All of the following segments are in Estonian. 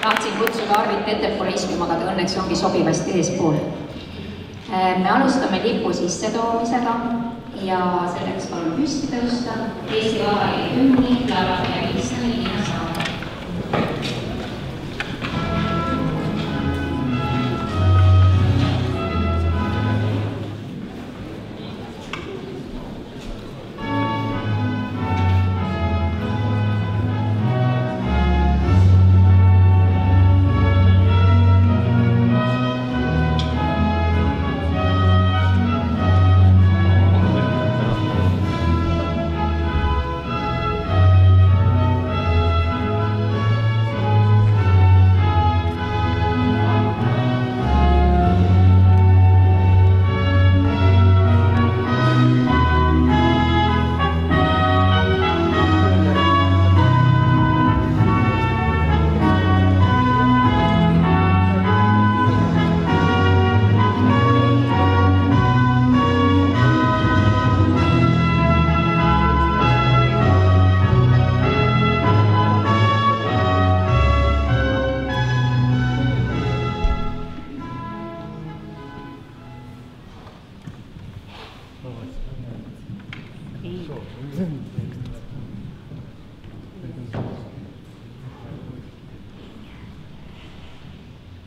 Tahtsin kutsuda Arvit ettepoole istuma, aga ta õnneks ongi sobivasti eespool. Me alustame lipu sissetoomisega ja selleks palun püsti tõusta. Eesti Vabariigi hümni laulab ja vilistab Liina Saar.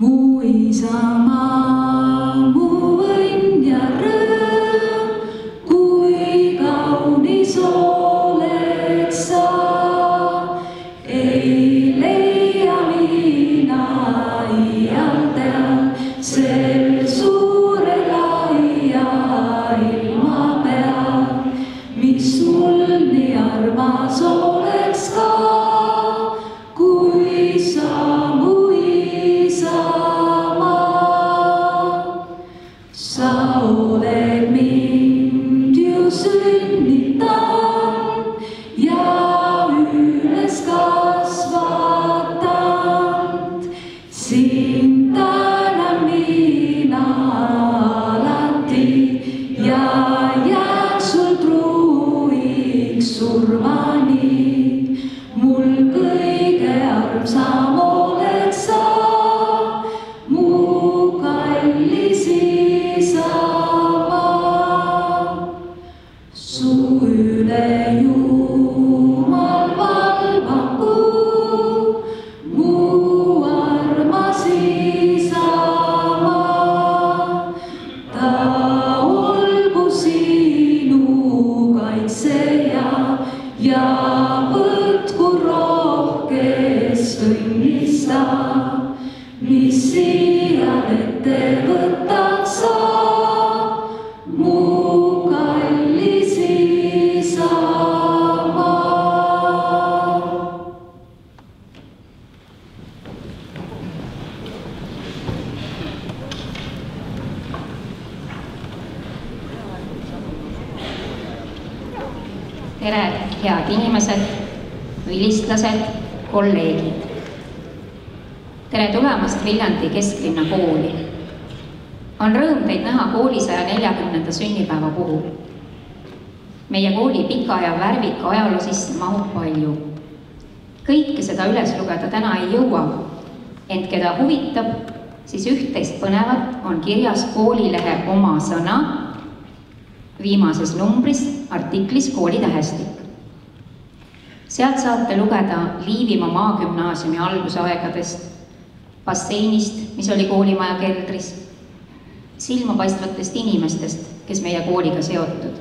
Mu isamaa, mu õnn ja rõõm, kui kaunis oleks sa, ei leia mina iial tean sel suure laia ilma peal, mis mul nii armas oleks ka, kui sa mu sa oled mind ju sünnitanud ja üles kasvatanud. Sind tänan mina alati ja jään sul truuiks surmani. Mul kõige armsam oleks sa, mu kallis isamaa. Su üle Jumal valvagu, mu armas isamaa. Ta olgu sinu kaitseja ja võtku rohkest õnnista, mis siial ette võtad sa, mu kallis isamaa. Tere, head inimesed, vilistlased, kolleegid. Tere tulemast Viljandi kesklinna kooli. On rõõm teid näha kooli 140. sünnipäeva puhul. Meie kooli pika ja värvika ajaloo sisse mahub palju. Kõike seda üles lugeda täna ei jõua, ent keda huvitab, siis üht-teist põnevat on kirjas koolilehe Oma sõna viimases numbris artiklis Koolitähestik. Sealt saate lugeda Liivimaa maagümnaasiumi algusaegadest, basseinist, mis oli koolimaja keldris, silmapaistvatest inimestest, kes meie kooliga seotud.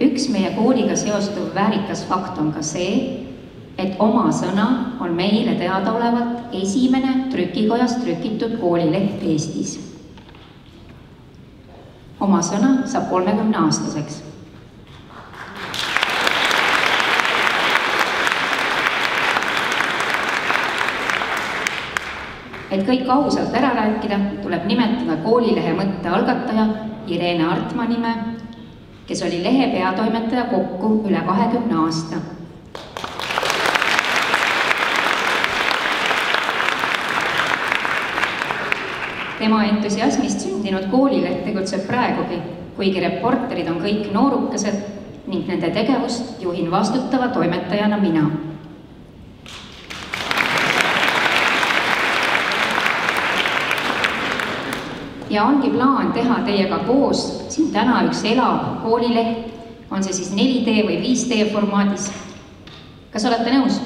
Üks meie kooliga seostuv väärikas fakt on ka see, et Oma sõna on meile teadaolevalt esimene trükikojas trükitud koolileht Eestis. Oma sõna saab 30-aastaseks. Et kõik ausalt ära rääkida, tuleb nimetada koolilehe mõtte algataja Irene Artmaa nime, kes oli lehe peatoimetaja kokku üle 20 aasta. Tema entusiasmist sündinud koolileht tegutseb praegugi, kuigi reporterid on kõik noorukesed ning nende tegevust juhin vastutava toimetajana mina. ja ongi plaan teha teiega koos siin täna üks elav koolileht, on see siis 4D või 5D formaadis. Kas olete nõus?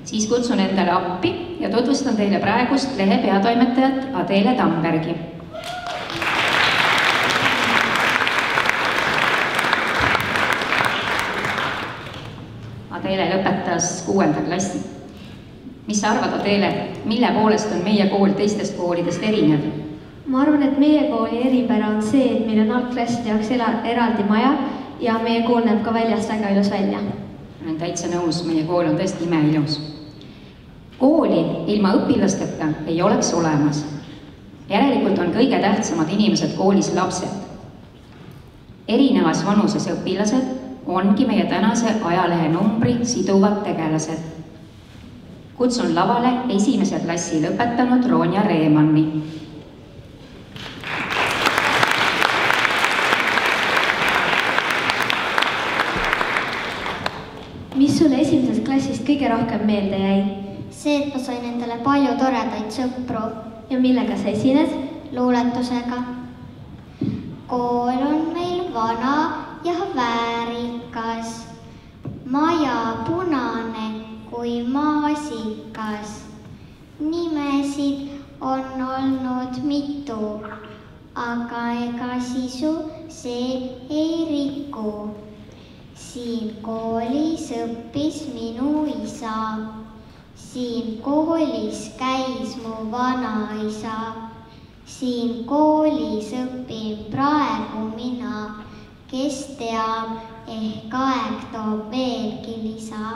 Siis kutsun endale appi ja tutvustan teile praegust lehe peatoimetajat Adele Tambergi. Adele lõpetas 6. klassi. Mis sa arvad, Adele, mille poolest on meie kool teistest koolidest erinev? Ma arvan, et meie kooli eripära on see, et meil on algklasside jaoks eraldi maja ja meie kool näeb ka väljast väga ilus välja. Olen täitsa nõus, meie kool on tõesti imeilus. Kooli ilma õpilasteta ei oleks olemas. Järelikult on kõige tähtsamad inimesed koolis lapsed. Erinevas vanuses õpilased ongi meie tänase ajalehe numbri siduvad tegelased. Kutsun lavale 1. klassi lõpetanud Ronja Reemanni. Mis sulle 1. klassist kõige rohkem meelde jäi? See, et ma sain endale palju toredaid sõpru. Ja millega sa esined? Luuletusega. Kool on meil vana ja väärikas, maja punane kui maasikas. Nimesid on olnud mitu, aga ega sisu see ei riku. Siin koolis õppis minu isa. Siin koolis käis mu vanaisa. Siin koolis õpin praegu mina. Kes teab, ehk aeg toob veelgi lisa.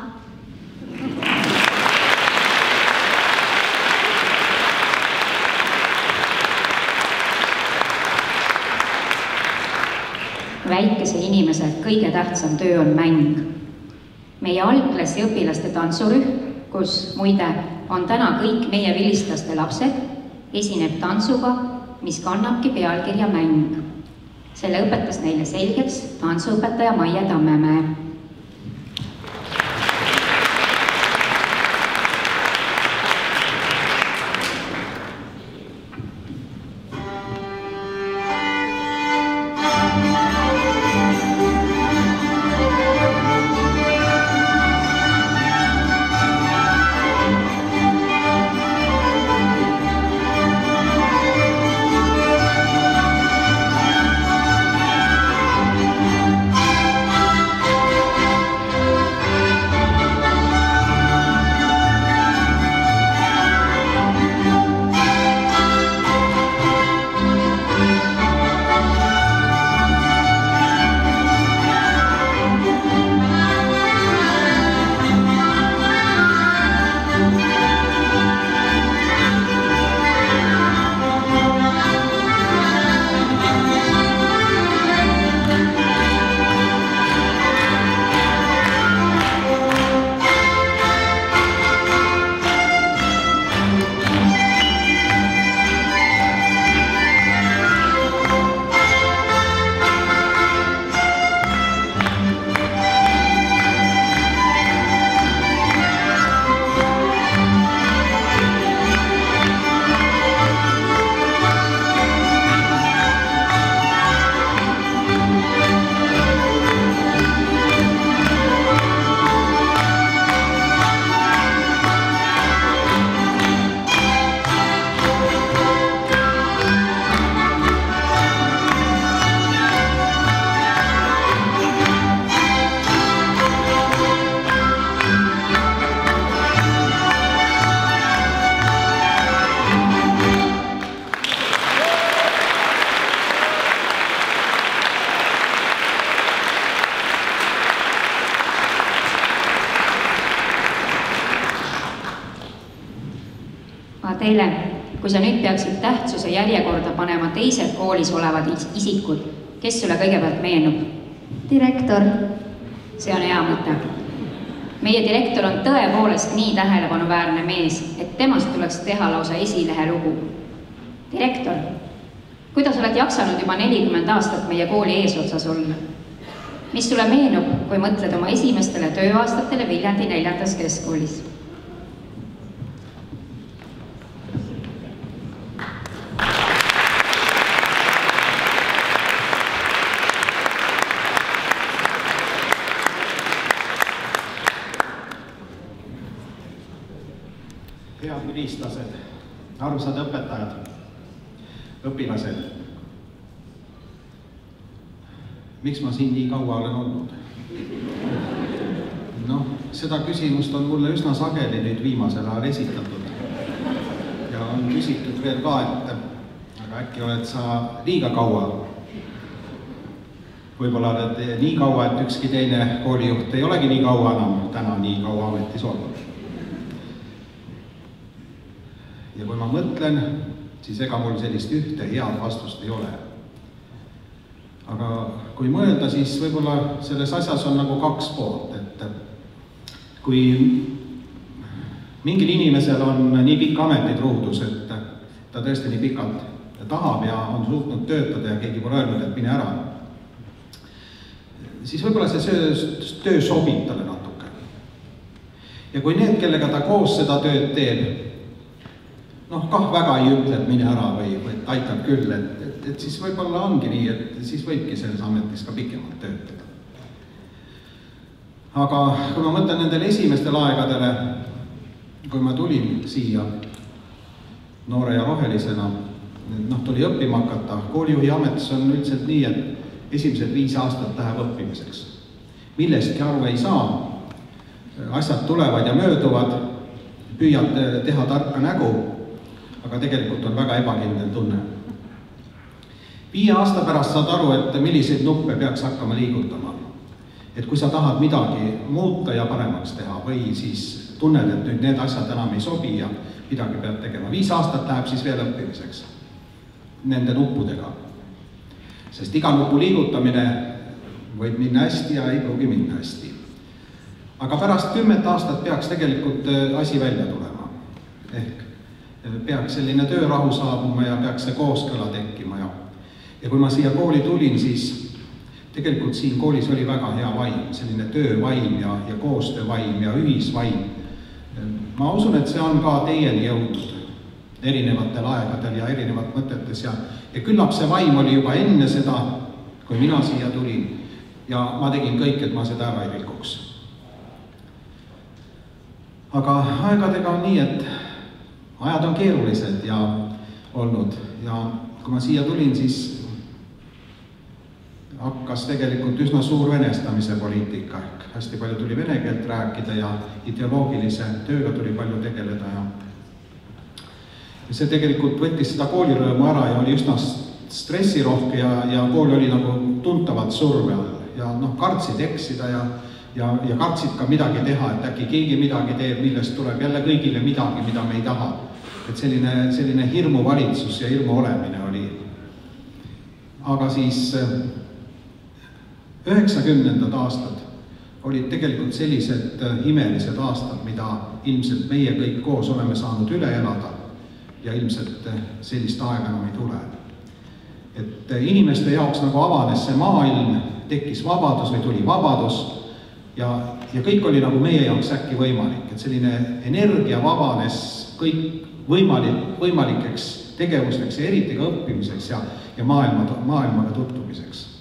Väikese inimese kõige tähtsam töö on mäng. Meie algklassi õpilaste tantsurühm, kus muide on täna kõik meie vilistlaste lapsed, esineb tantsuga, mis kannabki pealkirja mäng. Selle õpetas neile selgeks tantsuõpetaja Maie Tammemäe. Teile, kui sa nüüd peaksid tähtsuse järjekorda panema teised koolis olevad isikud, kes sulle kõigepealt meenub? Direktor. See on hea mõte. Meie direktor on tõepoolest nii tähelepanuväärne mees, et temast tuleks teha lausa esilehe lugu. Direktor, kuidas oled jaksanud juba 40 aastat meie kooli eesotsas olla? Mis sulle meenub, kui mõtled oma esimestele tööaastatele Viljandi 4. keskkoolis? Head vilistlased, armsad õpetajad, õpilased. Miks ma siin nii kaua olen olnud? Noh, seda küsimust on mulle üsna sageli nüüd viimasel ajal esitatud. Ja on küsitud veel ka, et aga äkki oled sa liiga kaua. Võib-olla oled nii kaua, et ükski teine koolijuht ei olegi nii kaua enam täna nii kaua ametis olnud. Ja kui ma mõtlen, siis ega mul sellist ühte head vastust ei ole. Aga kui mõelda, siis võib-olla selles asjas on nagu kaks poolt, et kui mingil inimesel on nii pikk ametitruudus, et ta tõesti nii pikalt tahab ja on suutnud töötada ja keegi pole öelnud, et mine ära, siis võib-olla see töö sobib talle natuke. Ja kui need, kellega ta koos seda tööd teeb, noh, kah väga ei ütle, et mine ära või aitab küll, et siis võib-olla ongi nii, et siis võibki selles ametis ka pikemalt töötada. Aga kui ma mõtlen nendele esimestel aegadele, kui ma tulin siia noore ja rohelisena, noh, tuli õppima hakata, koolijuhi ametis on üldiselt nii, et esimesed 5 aastat läheb õppimiseks. Millestki aru ei saa, asjad tulevad ja mööduvad, püüad teha tarka nägu, aga tegelikult on väga ebakindel tunne. 5 aasta pärast saad aru, et milliseid nuppe peaks hakkama liigutama. Et kui sa tahad midagi muuta ja paremaks teha või siis tunned, et nüüd need asjad enam ei sobi ja midagi peab tegema. 5 aastat läheb siis veel õppimiseks nende nuppudega. Sest iga nupu liigutamine võib minna hästi ja ei pruugi minna hästi. Aga pärast 10 aastat peaks tegelikult asi välja tulema. Ehk peaks selline töörahu saabuma ja peaks see kooskõla tekkima. Ja kui ma siia kooli tulin, siis tegelikult siin koolis oli väga hea vaim, selline töövaim ja koostöövaim ja ühisvaim. Ma usun, et see on ka teieni jõudnud erinevatel aegadel ja erinevat mõtetes ja küllap see vaim oli juba enne seda, kui mina siia tulin ja ma tegin kõik, et ma seda ära ei rikuks. Aga aegadega on nii, et ajad on keerulised ja olnud ja kui ma siia tulin, siis hakkas tegelikult üsna suur venestamise poliitika, ehk hästi palju tuli vene keelt rääkida ja ideoloogilise tööga tuli palju tegeleda ja see tegelikult võttis seda koolirõõmu ära ja oli üsna stressirohke ja kool oli nagu tuntavalt surve all ja noh, kartsid eksida ja kartsid ka midagi teha, et äkki keegi midagi teeb, millest tuleb jälle kõigile midagi, mida me ei taha. Et selline hirmuvalitsus ja hirmu olemine oli. Aga siis 90. aastad olid tegelikult sellised imelised aastad, mida ilmselt meie kõik koos oleme saanud üle elada ja ilmselt sellist aega enam ei tule. Et inimeste jaoks nagu avanes see maailm, tekkis vabadus või tuli vabadus ja kõik oli nagu meie jaoks äkki võimalik, et selline energia vabanes kõik võimalikeks tegevusteks ja eriti ka õppimiseks ja maailmaga tutvumiseks.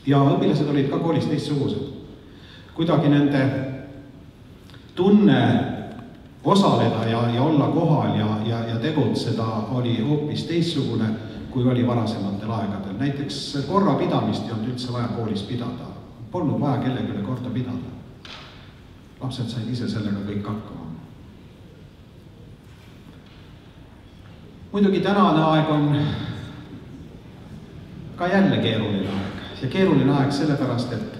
Ja õpilased olid ka koolis teistsugused. Kuidagi nende tunne osaleda ja olla kohal ja tegutseda oli hoopis teistsugune, kui oli varasematel aegadel. Näiteks korrapidamist ei olnud üldse vaja koolis pidada. Polnud vaja kellegile korda pidada. Lapsed said ise sellega kõik hakkama. Muidugi tänane aeg on ka jälle keeruline aeg. Ja keeruline aeg sellepärast, et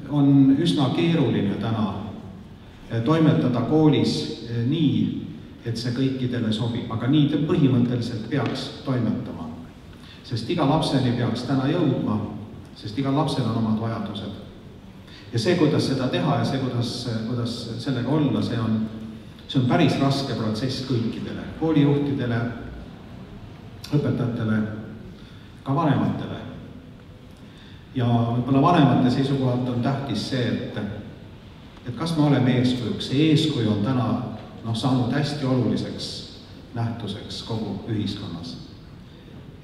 on üsna keeruline täna toimetada koolis nii, et see kõikidele sobib, aga nii põhimõtteliselt peaks toimetama. Sest iga lapseni peaks täna jõudma, sest igal lapsel on omad vajadused. Ja see, kuidas seda teha ja see, kuidas sellega olla, see on päris raske protsess kõikidele, koolijuhtidele, õpetajatele, ka vanematele. Ja võib-olla vanemate seisukohalt on tähtis see, et kas me oleme eeskujuks. See eeskuju on täna saanud hästi oluliseks nähtuseks kogu ühiskonnas.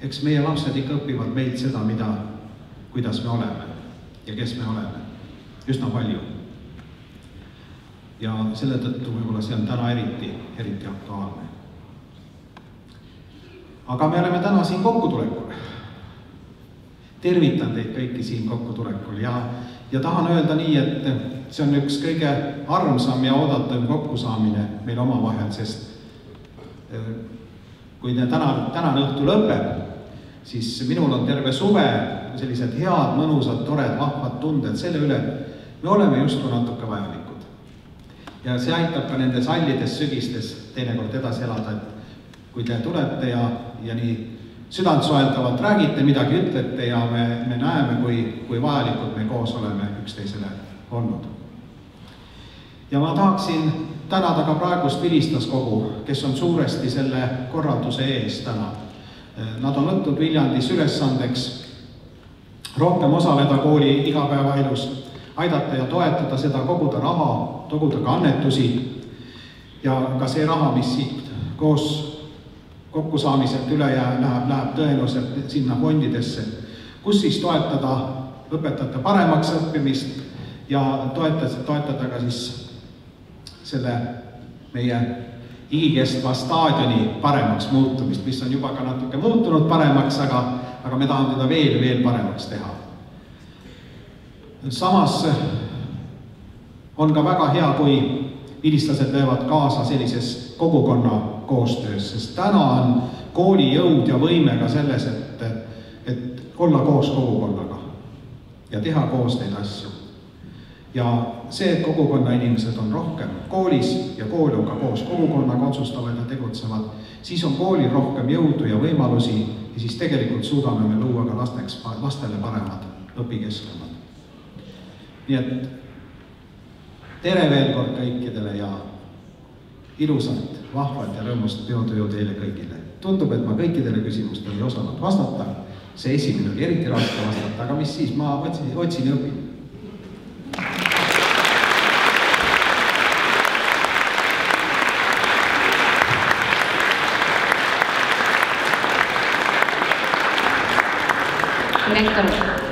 Eks meie lapsed ikka õpivad meilt seda, kuidas me oleme ja kes me oleme. Üsna palju. ja selle tõttu võib-olla see on täna eriti aktuaalne. Aga me oleme täna siin kokkutulekul. Tervitan teid kõiki siin kokkutulekul ja tahan öelda nii, et see on üks kõige armsam ja oodatav kokkusaamine meil omavahel, sest kui tänane õhtu lõpeb, siis minul on terve suve sellised head, mõnusad, tored, vahvad tunded selle üle, et me oleme justkui natuke vajalikud. Ja see aitab ka nendes hallides sügistes teinekord edasi elada, et kui te tulete ja nii südantsoeldavalt räägite, midagi ütlete ja me näeme, kui vajalikud me koos oleme üksteisele olnud. Ja ma tahaksin tänada ka praegust vilistlaskogu, kes on suuresti selle korralduse ees täna. Nad on võtnud Viljandis ülesandeks rohkem osaleda kooli igapäevaelus, aidata ja toetada seda, koguda raha, koguda ka annetusi ja ka see raha, mis siit koos kokkusaamiselt üle läheb tõenäoliselt sinna fondidesse, kus siis toetada õpetajate paremaks õppimist ja toetada ka siis selle meie igikestva staadioni paremaks muutumist, mis on juba ka natuke muutunud paremaks, aga me tahame teda veel paremaks teha. Samas on ka väga hea, kui vilistlased löövad kaasa sellises kogukonna koostöös, sest täna on kooli jõud ja võime ka selles, et olla koos kogukonnaga ja teha koos neid asju. Ja see, et kogukonna inimesed on rohkem koolis ja kool on ka koos kogukonnaga otsustavad ja tegutsevad, siis on koolil rohkem jõudu ja võimalusi ja siis tegelikult suudame me luua ka lastele paremad õpikeskkonnad. Nii et tere veel kord kõikidele ja ilusat, vahvat ja rõõmust peotöö teile kõigile. Tundub, et ma kõikidele küsimustele ei osanud vastata. See esimene oli eriti raske vastata, aga mis siis, ma otsin ja õpin. Direktor,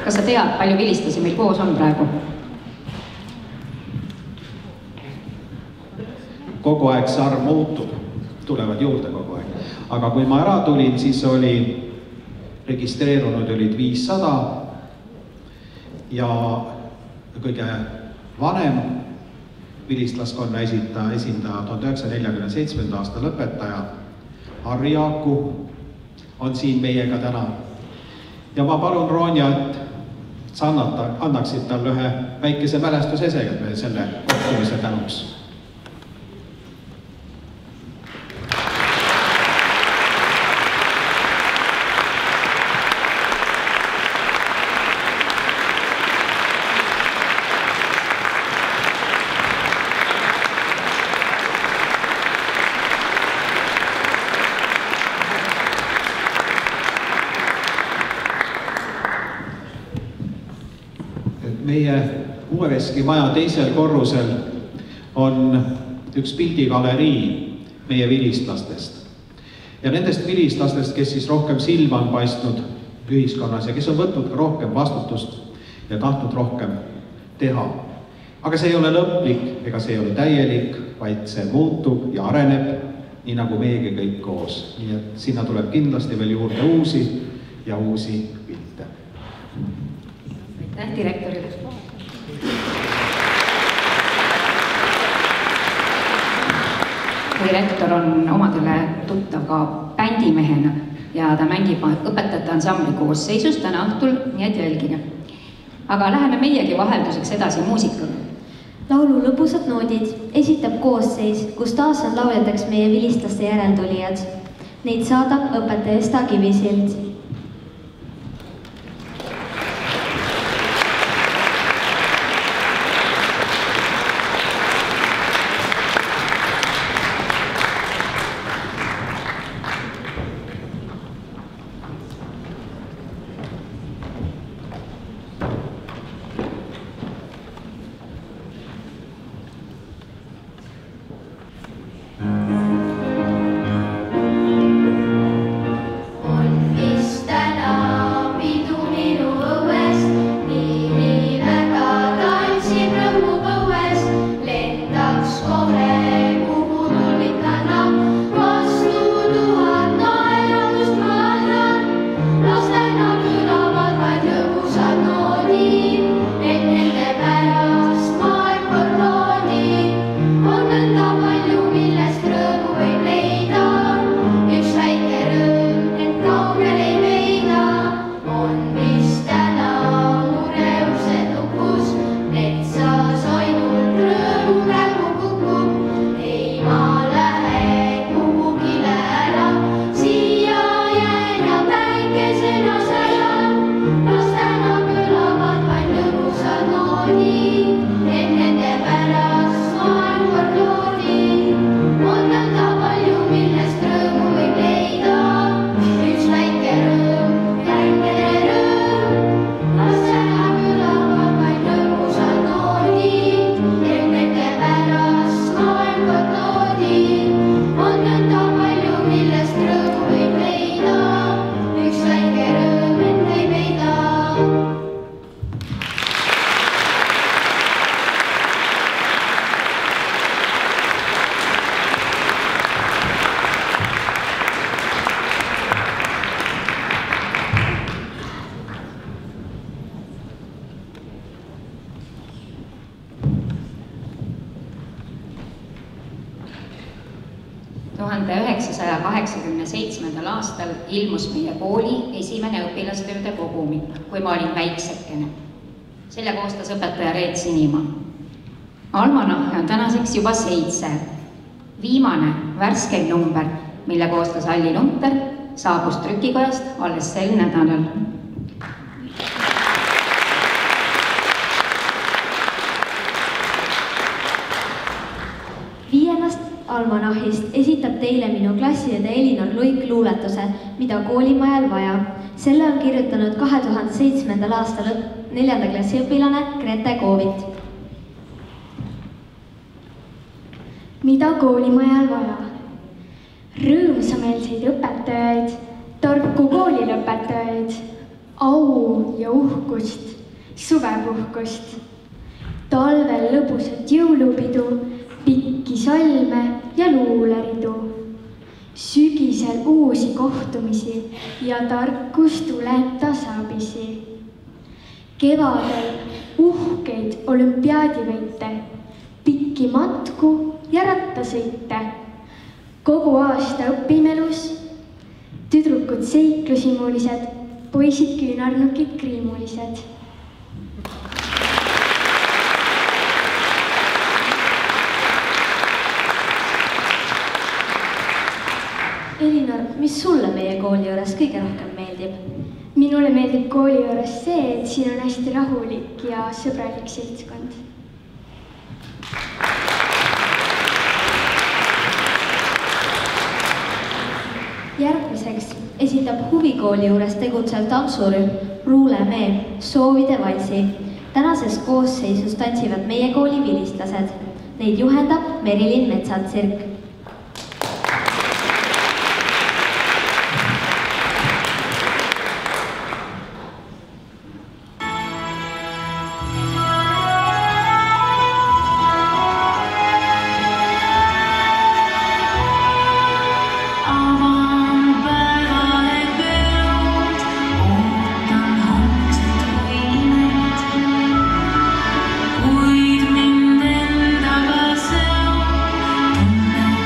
kas sa tead, palju vilistlasi meil koos on praegu? Kogu aeg see arv muutub, tulevad juurde kogu aeg. Aga kui ma ära tulin, siis oli registreerunud olid 500 ja kõige vanem vilistlaskonna esindaja 1947. aasta lõpetaja Harri Jaaku on siin meiega täna. Ja ma palun Ronja, et sa annaksid talle ühe väikese mälestusesega meil selle kohtumise tänuks. Meie Uueveski maja teisel korrusel on üks pildigalerii meie vilistlastest. Ja nendest vilistlastest, kes siis rohkem silma on paistnud ühiskonnas ja kes on võtnud ka rohkem vastutust ja tahtnud rohkem teha. Aga see ei ole lõplik ega see ei ole täielik, vaid see muutub ja areneb, nii nagu meiegi kõik koos. Nii et sinna tuleb kindlasti veel juurde uusi pilte. Aitäh direktorile. Direktor on omadele tuttav ka bändimehena ja ta mängib õpetajate ansambli koosseisus täna õhtul, nii et jälgige. Aga läheme meiegi vahelduseks edasi muusikaga. Laulu lõbusad noodid esitab koosseis, kus taas on lauljateks meie vilistlaste järeltulijad. Neid saadab õpetaja Esta Kivisild. On 1987. aastal ilmus meie kooli esimene õpilastööde kogumik, kui ma olin väiksekene. Selle koostas õpetaja Reet Sinimaa. Almanahhe on tänaseks juba 7. Viimane värskeim number, mille koostas Alli Lunter, saabus trükikojast alles sel nädalal. Almanahist esitab teile minu klassiõde Elinor Luik luuletuse, mida koolimajal vaja. Selle on kirjutanud 2007. aastal 4. klassi õpilane Grete Koovit. Mida koolimajal vaja? Rõõmsameelseid õpetajaid, tarku koolilõpetajaid, au ja uhkust, suvepuhkust, talvel lõbusat jõulupidu, pikki salme ja luuleridu, sügisel uusi kohtumisi ja tarkus tuleb tasapisi. Kevadel uhkeid olümpiaadivõite, pikki matku ja rattasõite. Kogu aasta õpimelus, tüdrukud seiklusimulised, poisid küünarnukid kriimulised. Elinor, mis sulle meie kooli juures kõige rohkem meeldib? Minule meeldib kooli juures see, et siin on hästi rahulik ja sõbralik seltskond. Järgmiseks esitab huvikooli juures tegutsev tantsurühm Ruulemee soovide valsi. Tänases koosseisus tantsivad meie kooli vilistlased. Neid juhendab Merilin Metsatsirk. Kuid mind endaga seob tunne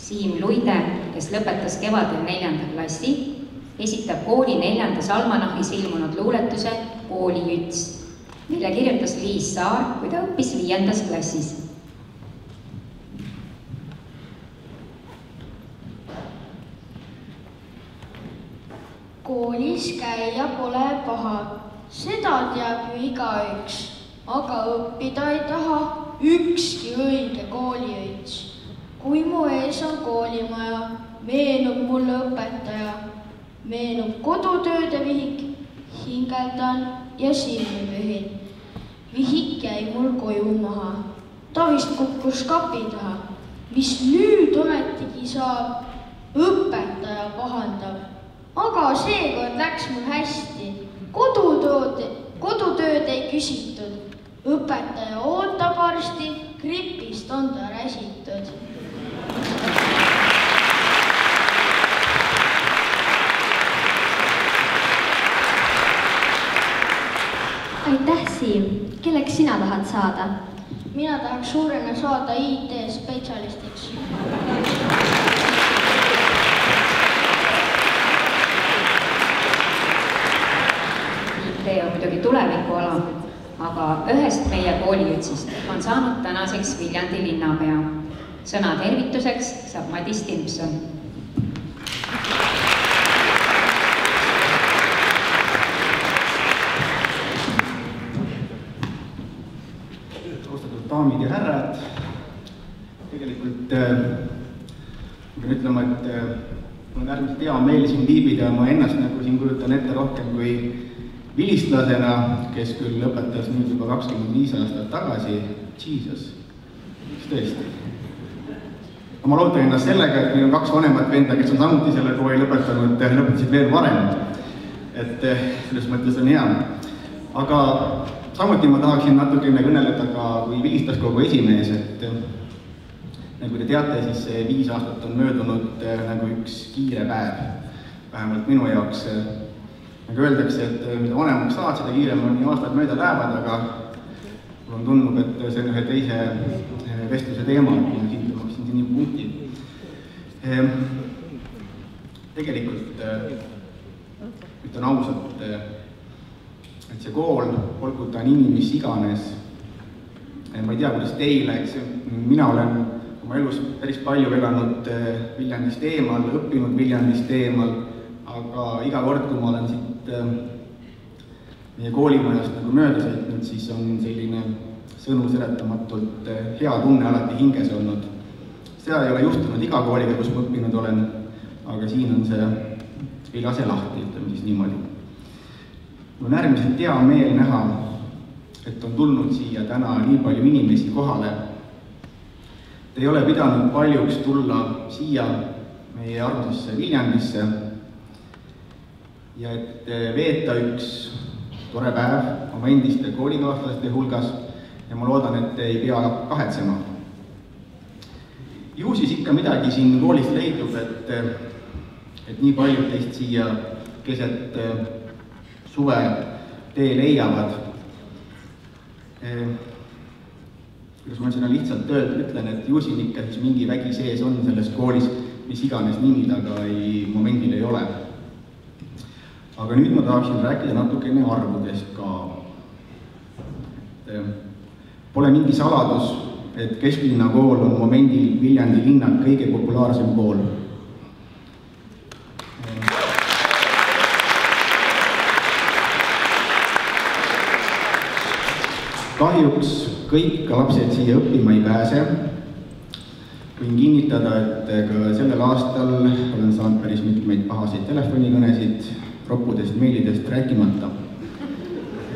Siim Luide, kes lõpetas kevadel 4. klassi, esitab kooli 4. almanahis ilmunud luuletuse Koolijüts, mille kirjutas Liis Saar, kui ta õppis 5. klassis. Koolis käia pole paha, seda teab ju igaüks, aga õppida ei taha ükski õige kooliõits. Kui mu ees on koolimaja, meenub mulle õpetaja, meenub kodutööde vihik, hingeldan ja silmi pühin. Vihik jäi mul koju maha, ta vist kukkus kapi taha. Mis nüüd ometigi saab, õpetaja pahandab. Aga seekord läks mul hästi, kodutööd ei küsitud. Õpetaja ootab arsti, gripist on ta räsitud. Aitäh, Siim! Kelleks sina tahad saada? Mina tahaks suurena saada IT-spetsialistiks. IT on muidugi tulevikuala, aga ühest meie koolijutsist on saanud tänaseks Viljandi linnapea. Sõna tervituseks saab Madis Timpson. Daamid ja härrad, tegelikult pean ütlema, et mul on äärmiselt hea meel siin viibida, ma ennast nagu siin kujutan ette rohkem kui vilistlasena, kes küll lõpetas nüüd juba 25 aastat tagasi. Jesus, tõesti. Ma loodan ennast sellega, et meil on 2 vanemat venda, kes on samuti selle kooli lõpetanud, lõpetasid veel varem. Et selles mõttes on hea. Aga samuti ma tahaksin natukene kõneleda ka kui Vilistlaskogu esimees, et nagu te teate, siis 5 aastat on möödunud nagu üks kiire päev, vähemalt minu jaoks. Nagu öeldakse, et mida vanemaks saad, seda kiiremini aastad mööda lähevad, aga mul on tundub, et see on ühe teise vestluse teema, ja siin tõmbaksin siin punkti. Tegelikult ütlen ausalt, et see kool, olgu ta nimi mis iganes, ma ei tea, kuidas teile, eks mina olen oma elus päris palju elanud Viljandist eemal, õppinud Viljandist eemal, aga iga kord, kui ma olen siit meie koolimajast nagu mööda sõitnud, siis on selline sõnu seletamatult hea tunne alati hinges olnud. Seda ei ole juhtunud iga kooliga, kus ma õppinud olen, aga siin on see ei lase lahti, ütleme siis niimoodi. Mul on äärmiselt hea meel näha, et on tulnud siia täna nii palju inimesi kohale. Te ei ole pidanud paljuks tulla siia meie armsasse Viljandisse. ja et veeta üks tore päev oma endiste koolikaaslaste hulgas ja ma loodan, et ei pea kahetsema. Ju siis ikka midagi siin koolis leidub, et nii paljud teist siia keset suve tee leiavad. Kuidas ma sinna lihtsalt ütlen, et ju siin ikka siis mingi vägi sees on selles koolis, mis iganes nimi taga momendil ei ole. Aga nüüd ma tahaksin rääkida natukene arvudest ka. Pole mingi saladus, et Kesklinna kool on momendil Viljandi linna kõige populaarsem kool. Kahjuks kõik lapsed siia õppima ei pääse. Võin kinnitada, et ka sellel aastal olen saanud päris mitmeid pahaseid telefonikõnesid, roppudest, meilidest rääkimata.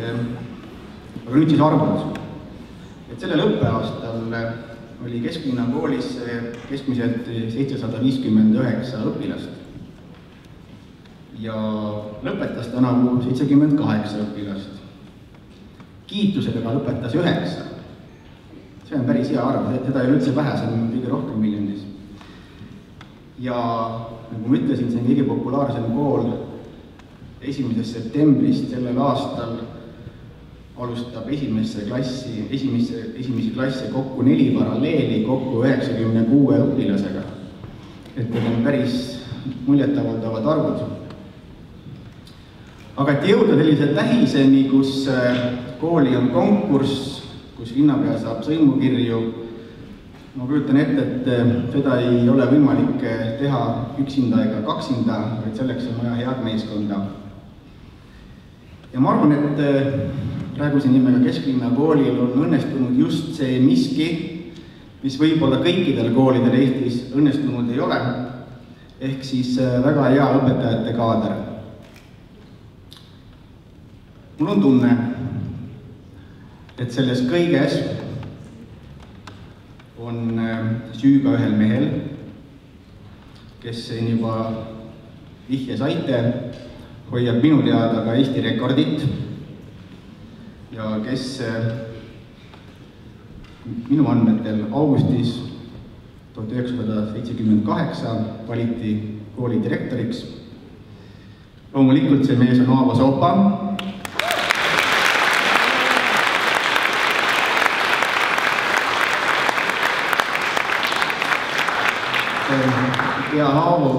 Aga nüüd siis arvud. Et sellel õppeaastal oli Kesklinna koolis keskmiselt 759 õpilast ja lõpetas tänavu 78 õpilast. Kiitusedega lõpetas 9. See on päris hea arv, seda ei ole üldse vähe, see on kõige rohkem Viljandis. Ja nagu ma ütlesin, see on kõige populaarsem kool 1. septembrist sellel aastal alustab esimesi klasse kokku 4 paralleeli, kokku 96 õpilasega. Et need on päris muljetavaldavad arvud. Aga et jõuda sellise tähiseni, kus kooli on konkurss, kus linnapea saab sõimukirju, ma kujutan ette, et seda ei ole võimalik teha üksinda ega kaksinda, vaid selleks on vaja head meeskonda. Ja ma arvan, et praeguse nimega Kesklinna koolil on õnnestunud just see miski, mis võib-olla kõikidel koolidel Eestis õnnestunud ei ole, ehk siis väga hea õpetajate kaader. Mul on tunne, et selles kõiges on süü ka ühel mehel, kes siin juba vihje saite, hoiab minu teada ka Eesti rekordit ja kes minu andmetel augustis 1978 valiti kooli direktoriks. Loomulikult see mees on Aavo Soopa. Ja Aavo,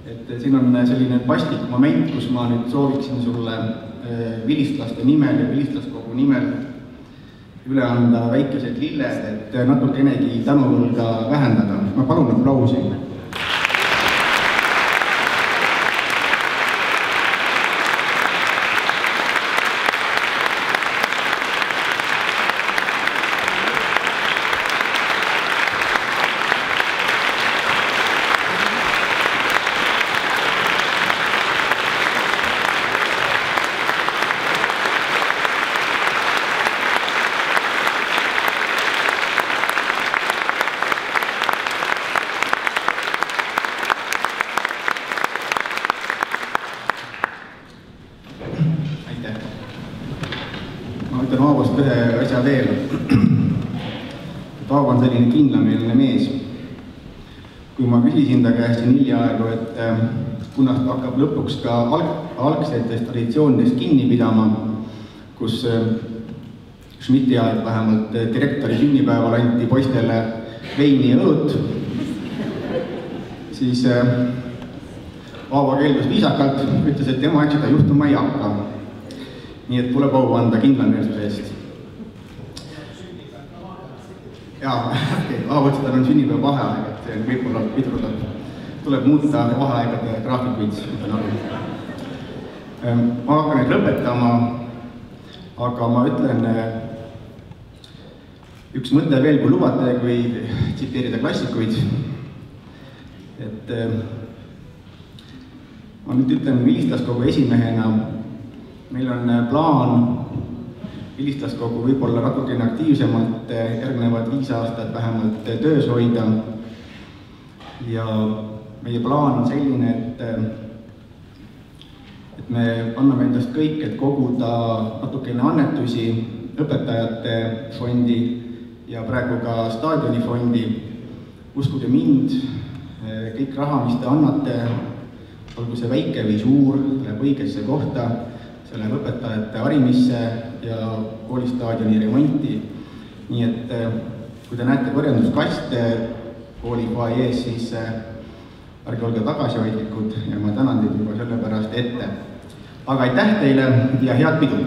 et siin on selline paslik moment, kus ma nüüd sooviksin sulle vilistlaste nimel ja vilistlaskogu nimel üle anda väikesed lilled, et natukenegi tänuvõlga vähendada. Ma palun aplausi. Aavo on selline kindlameelne mees. Kui ma küsisin ta käest hiljaaegu, et kunas ta hakkab lõpuks ka algsetest traditsioonidest kinni pidama, kus Schmidti aeg vähemalt direktori sünnipäeval anti poistele veini ja õlut, siis Aavo keeldus viisakalt, ütles, et tema seda juhtuma ei hakka. Nii et tuleb au anda kindlameelsuse eest. Jaa, Aavo ütles, et on sünnipäeva vaheaeg, et see võib-olla pidurdab. Tuleb muuta vaheaegade graafikuid. Ma hakkan nüüd lõpetama, aga ma ütlen üks mõte veel, kui lubate, kui tsiteerida klassikuid. Et ma nüüd ütlen vilistlaskogu esimehena, meil on plaan vilistlaskogu võib-olla natukene aktiivsemalt järgnevad 5 aastat vähemalt töös hoida. Ja meie plaan on selline, me anname endast kõik, et koguda natukene annetusi õpetajate fondi ja praegu ka staadionifondi. Uskuge mind, kõik raha, mis te annate, olgu see väike või suur, läheb õigesse kohta, see läheb õpetajate harimisse ja koolistaadioni remonti. Nii et kui te näete korjanduskaste kooli foajees, siis ärge olge tagasihoidlikud ja ma tänan teid juba selle pärast ette. Aga aitäh teile ja head pidu!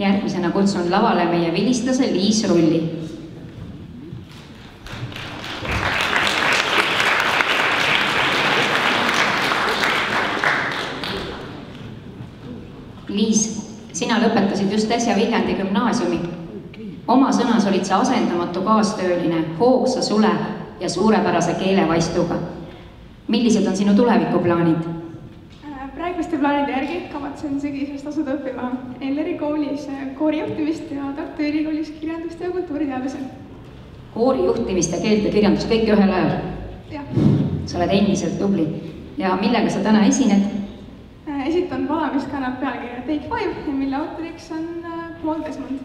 Järgmisena kutsun lavale meie vilistlase Liis Rulli. Liis, sina lõpetasid just äsja Viljandi gümnaasiumi. Oma sõnas olid sa asendamatu kaastööline, hoogsa sule ja suurepärase keelevaistuga. Millised on sinu tulevikuplaanid? Praeguste plaanide järgi kavatsen sügisest asuda õppima Elleri koolis koorijuhtimist ja Tartu Ülikoolis kirjandust ja kultuuriteaduse. Koorijuhtimist ja keelt ja kirjandust kõik ühel ajal? Jah. Sa oled endiselt tubli. Ja millega sa täna esined? Esitan pala, mis kannab pealkirja Take 5 ja mille autoriks on Paul Desmond.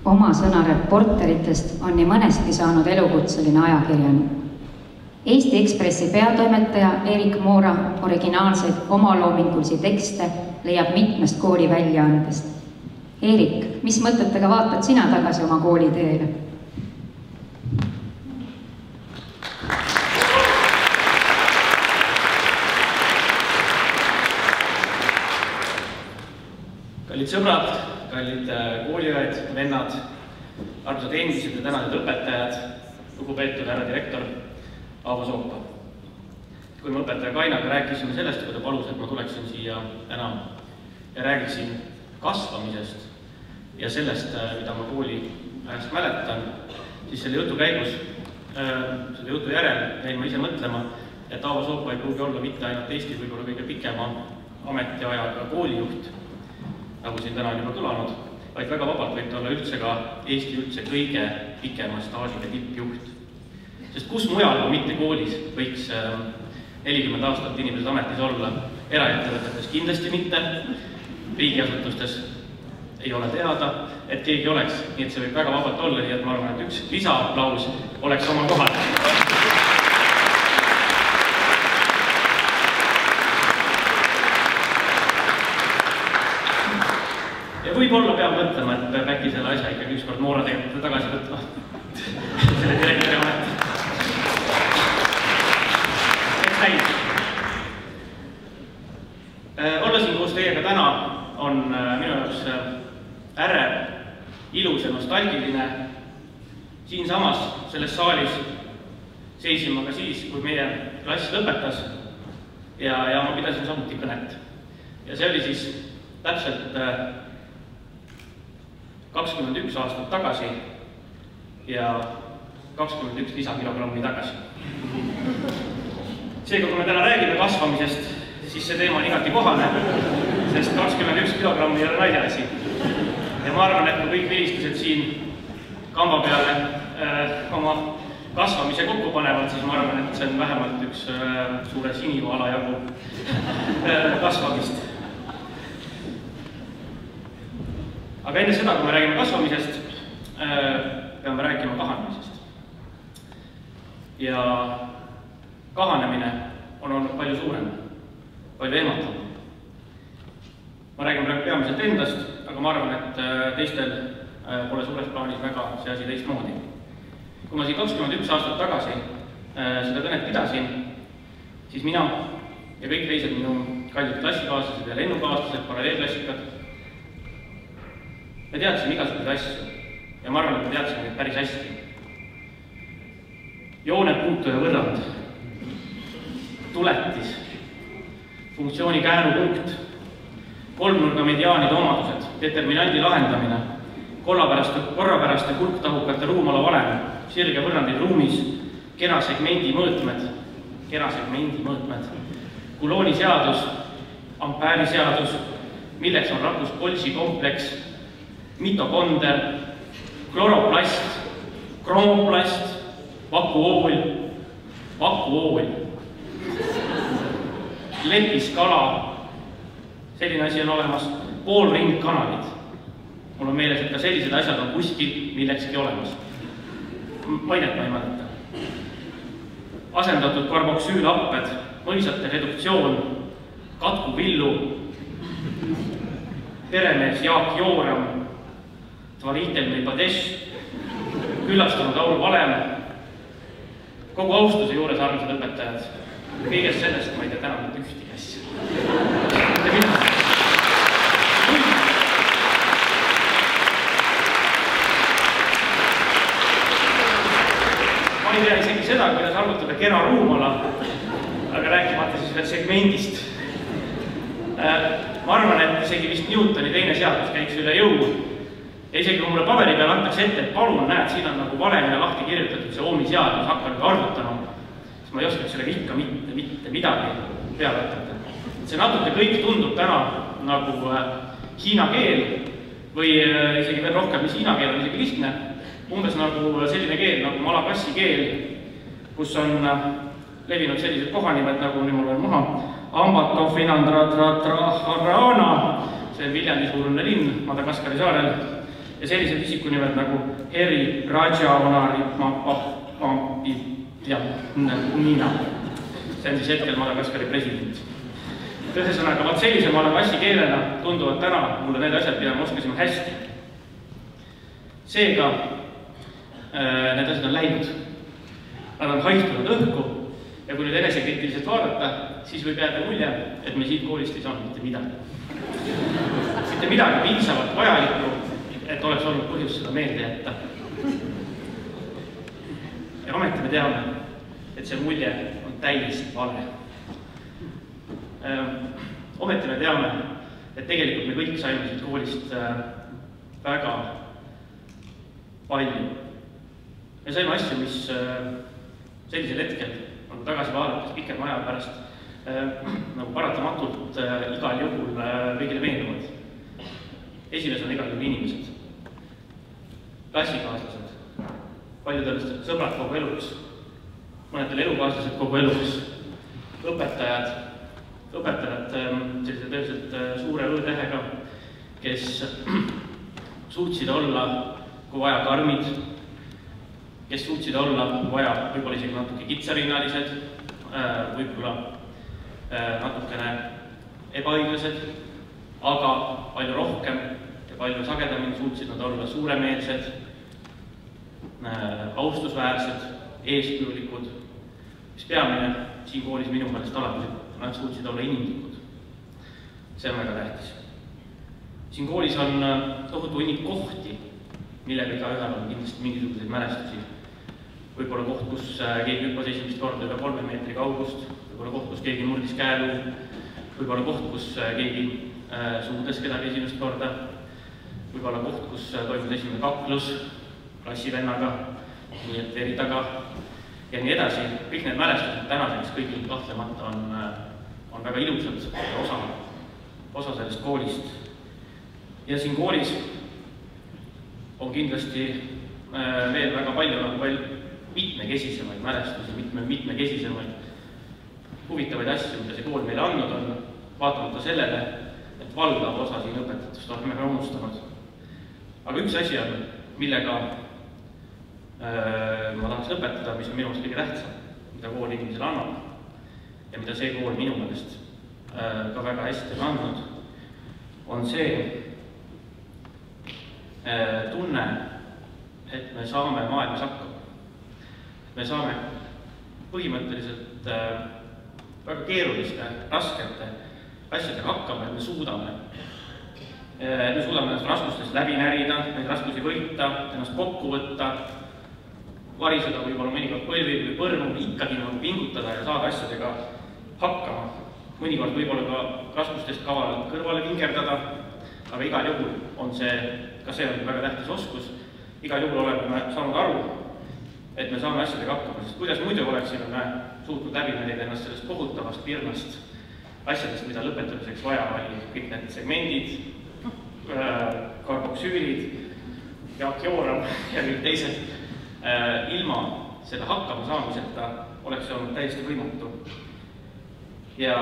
Oma sõna reporteritest on nii mõnestki saanud elukutseline ajakirjanik. Eesti Ekspressi peatoimetaja Erik Moora originaalseid omaloomingulisi tekste leiab mitmest kooli väljaandest. Erik, mis mõtetega vaatad sina tagasi oma kooliteele? Kallid sõbrad, kallid kooliõed, vennad, armsad endised ja tänased õpetajad, lugupeetud härra direktor Aavo Soopa. Kui me õpetaja Kainaga rääkisime sellest, kui ta palus, et ma tuleksin siia täna ja räägiksin kasvamisest ja sellest, mida ma kooli ajast mäletan, siis selle jutu käigus, selle jutu järel jäin ma ise mõtlema, et Aavo Soopa ei pruugi olla mitte ainult Eesti võib-olla kõige pikema ametiajaga koolijuht, nagu siin täna on juba kõlanud, vaid väga vabalt võib ta olla üldse ka Eesti üldse kõige pikema staažiga tippjuht. Sest kus mujal kui mitte koolis võiks 40 aastat inimesed ametis olla, eraettevõtetes kindlasti mitte, riigiasutustes ei ole teada, et keegi oleks, nii et see võib väga vabalt olla, nii et ma arvan, et üks lisaaplaus oleks oma kohal. Ja võib-olla peab mõtlema, et peab äkki selle asja ikkagi ükskord Moora tegelikult tagasi võtma. Selle direktori ameti. Eks näis. Olla siin koos teiega täna on minu jaoks ärev, ilus ja nostalgiline. Siin samas selles saalis seisin ma ka siis, kui meie klass lõpetas ja ma pidasin samuti kõnet. Ja see oli siis täpselt 21 aastat tagasi ja 21 lisakilogrammi tagasi. Seega, kui me täna räägime kasvamisest, siis see teema on igati kohane, sest 21 kilogrammi ei ole naljaasi. Ja ma arvan, et kui kõik vilistused siin kamba peale oma kasvamise kokku panevad, siis ma arvan, et see on vähemalt üks suure sinivala jagu kasvamist. Aga enne seda, kui me räägime kasvamisest, peame rääkima kahanemisest. Ja kahanemine on olnud palju suurem, palju ehmatavam. Ma räägin praegu peamiselt endast, aga ma arvan, et teistel pole suures plaanis väga see asi teistmoodi. Kui ma siin 21 aastat tagasi seda kõnet pidasin, siis mina ja kõik teised minu kallid klassikaaslased ja lennukaaslased, paralleelklassikad, me teadsime igasuguseid asju ja ma arvan, et me teadsime neid päris hästi. Joonepuutu ja võrrand, tuletis, funktsiooni käänupunkt, kolmnurga mediaanide omadused, determinandi lahendamine, korrapäraste kurktahukate ruumala valem, sirge võrrandid ruumis, kerasegmendi mõõtmed, Coulomb'i seadus, Ampääri seadus, milleks on rakus-Polsi kompleks, mitokonder, kloroplast, kromoplast, vakuool, lepiskala, selline asi on olemas, poolringkanalid. Mul on meeles, et ka sellised asjad on kuskil millekski olemas. Mainet ma ei mäleta. Asendatud karboksüülapped, mõisate reduktsioon, katkuvillu, peremees Jaak Jooram, Tvaritel Meibadesh, küllastanud Aur Valem, kogu austuse juures armsad õpetajad. Kõigest sellest ma ei tea täna mitte ühtegi asja. Ma ei tea isegi seda, kuidas arvutada kera ruumala, aga rääkimata siis veel segmendist. Ma arvan, et isegi vist Newtoni teine seadus käiks üle jõu. Ja isegi kui mulle paberi peal antakse ette, et palun, näed, siin on nagu valemina lahti kirjutatud see Ohmi seadus, hakka nüüd arvutama, siis ma ei oskaks sellega ikka mitte midagi peale võtta. See natuke kõik tundub täna nagu hiina keel või isegi veel rohkem, mis hiina keel on isegi lihtne, umbes nagu selline keel nagu malakassi keel, kus on levinud sellised kohanimed nagu, nüüd mul on maha, Ambatov-Inandratratrahharana, see on Viljandi suurune linn Madagaskari saarel, ja sellised isikunimed nagu Heri Rajaonari Nina. See on siis hetkel Madagaskari president. Ühesõnaga, vaat sellise malagassi keelena tunduvad täna mulle need asjad, mida me oskasime hästi. Seega, need asjad on läinud. Nad on haihtunud õhku ja kui nüüd enesekriitiliselt vaadata, siis võib jääda mulje, et me siit koolist ei saanud mitte midagi. Mitte midagi piisavalt vajalikku, et oleks olnud põhjus seda meelde jätta. Ja ometi me teame, et see mulje on täiesti vale. Ometi me teame, et tegelikult me kõik saime siit koolist väga palju. Me saime asju, mis sellisel hetkel, nagu tagasi vaadates pikema aja pärast, nagu paratamatult igal juhul kõigile meenuvad. Esimes on igal juhul inimesed, klassikaaslased, paljudel sõbrad kogu eluks, mõnedel elukaaslased kogu eluks, õpetajad sellise tõeliselt suure õõtähega, kes suutsid olla, kui vaja, karmid, kes suutsid olla, kui vaja, võib-olla isegi natuke kitsarinnalised, võib-olla natukene ebaõiglased, aga palju rohkem ja palju sagedamini suutsid nad olla suuremeelsed, austusväärsed, eeskujulikud, mis peamine siin koolis minu meelest alati, nad suutsid olla inimlikud. See on väga tähtis. Siin koolis on tohutu hunnik kohti, millega igaühel on kindlasti mingisuguseid mälestusi. Võib-olla koht, kus keegi hüppas esimest korda üle 3 meetri kaugust, võib-olla koht, kus keegi murdis käeluu, võib-olla koht, kus keegi suudes kedagi esimest korda, võib-olla koht, kus toimus esimene kaklus klassivennaga, nii et veri taga ja nii edasi. Kõik need mälestused tänaseks kõigil kahtlemata on väga ilusad ja osa sellest koolist. Ja siin koolis on kindlasti veel väga palju mitmekesisemaid mälestusi, mitmekesisemaid huvitavaid asju, mida see kool meile andnud on, vaatamata sellele, et valdav osa siin õpetatust oleme ka unustanud. Aga üks asi on, millega ma tahaks lõpetada, mis on minu meelest kõige tähtsam, mida kool inimesele annab ja mida see kool minu meelest ka väga hästi on andnud, on see tunne, et me saame maailmas hakkama. Me saame põhimõtteliselt väga keeruliste, raskete asjadega hakkama, et me suudame ennast raskustest läbi närida, neid raskusi võita, ennast kokku võtta, variseda võib-olla mõnikord põlvi või põrmu, ikkagi pingutada ja saada asjadega hakkama. Mõnikord võib-olla ka raskustest kõrvale vingerdada, aga igal juhul on see on väga tähtis oskus. Igal juhul oleme saanud aru, et me saame asjadega hakkama, sest kuidas muidu oleksime me suutnud läbi närida ennast sellest kohutavast pirnast asjadest, mida lõpetamiseks vaja oli, kõik need segmendid, karboksüürid, jaakjooram ja kõik teised. Ilma seda hakkama saamiseta oleks see olnud täiesti võimatu. Ja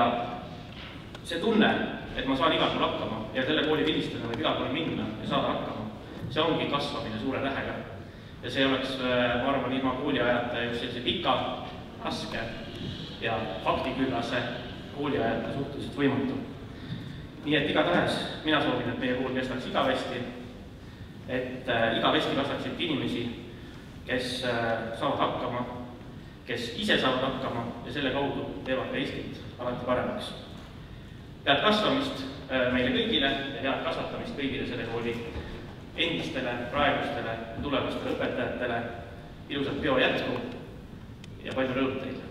see tunne, et ma saan igal pool hakkama ja selle kooli vilistena võib igal pool minna ja saada hakkama, see ongi kasvamine suure tähega. Ja see oleks, ma arvan, ilma kooliajata just sellise pika, raske ja faktiküllase kooliajata suhteliselt võimatu. Nii et igatahes mina soovin, et meie kool kestaks igavesti, et igavesti kasvaksid inimesi, kes saavad hakkama, kes ise saavad hakkama ja selle kaudu teevad ka Eestit alati paremaks. Head kasvamist meile kõigile ja head kasvatamist kõigile selle kooli endistele, praegustele ja tulevastele õpetajatele. Ilusat peo jätku ja palju rõõmu teile!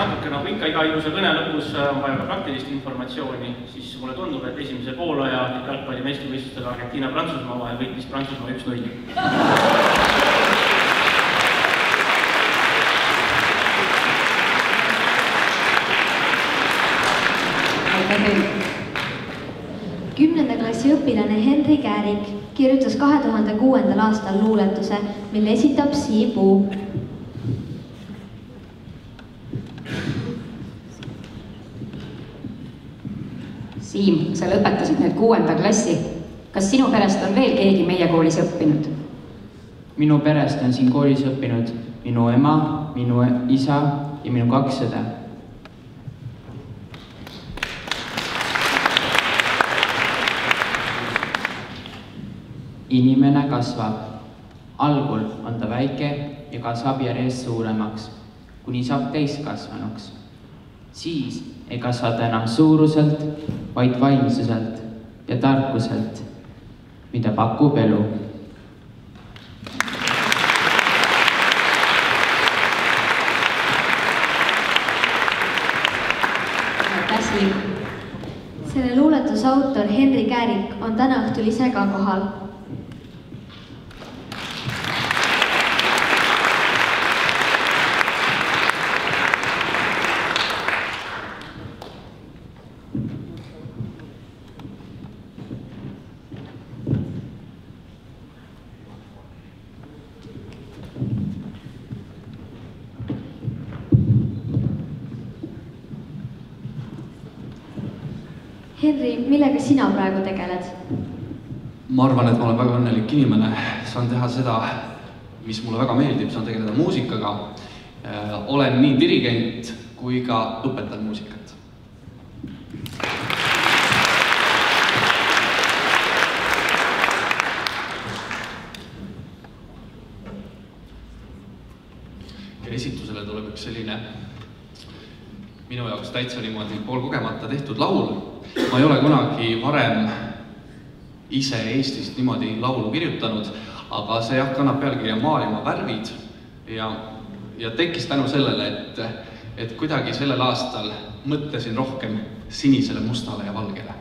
Natuke nagu ikka iga ilusa kõne lõpus on vaja ka praktilist informatsiooni, siis mulle tundub, et esimese poolaja jalgpalli meistrivõistlustel Argentiina-Prantsusmaa vahel võitis Prantsusmaa 1-0. Kümnenda klassi õpilane Henri Käärik kirjutas 2006. aastal luuletuse, mille esitab Siim Puu. Siim, sa lõpetasid nüüd 6. klassi. Kas sinu perest on veel keegi meie koolis õppinud? Minu perest on siin koolis õppinud minu ema, minu isa ja minu 2 õde. Inimene kasvab. Algul on ta väike ja kasvab järjest suuremaks, kuni saab täiskasvanuks. Siis ei kasva ta enam suuruselt, vaid vaimsuselt ja tarkuselt, mida pakub elu. Selle luuletuse autor Henri Käärik on täna õhtul ise ka kohal. Henri, millega sina praegu tegeled? Ma arvan, et ma olen väga õnnelik inimene. Saan teha seda, mis mulle väga meeldib, saan tegeleda muusikaga. Olen nii dirigent kui ka õpetan muusikat. Esitusele tuleb üks selline minu jaoks täitsa niimoodi poolkogemata tehtud laul. Ma ei ole kunagi varem ise Eestist niimoodi laulu kirjutanud, aga see kannab pealkirja Maailma värvid ja tekkis tänu sellele, et kuidagi sellel aastal mõtlesin rohkem sinisele, mustale ja valgele.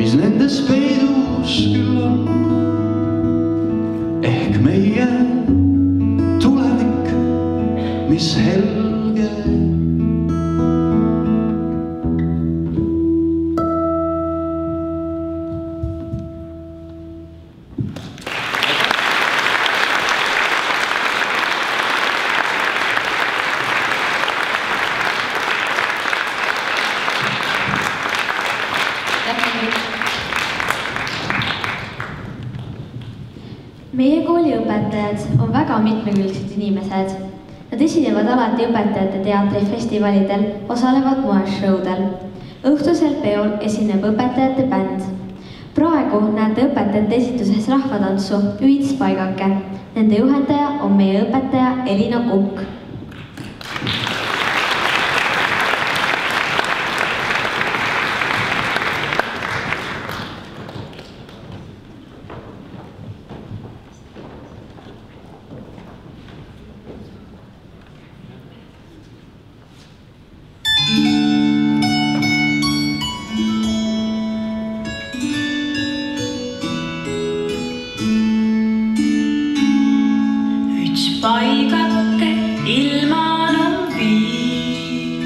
Mis nendes peidus kaunis helge. Meie kooli õpetajad on väga mitmekülgsed inimesed. Nad esinevad alati õpetajate teatrifestivalidel, osalevad moeshowdel. Õhtusel peol esineb õpetajate bänd. Praegu näete õpetajate esituses rahvatantsu Üits Paigake. Nende juhendaja on meie õpetaja Elina Kukk. Paigake ilman on viil,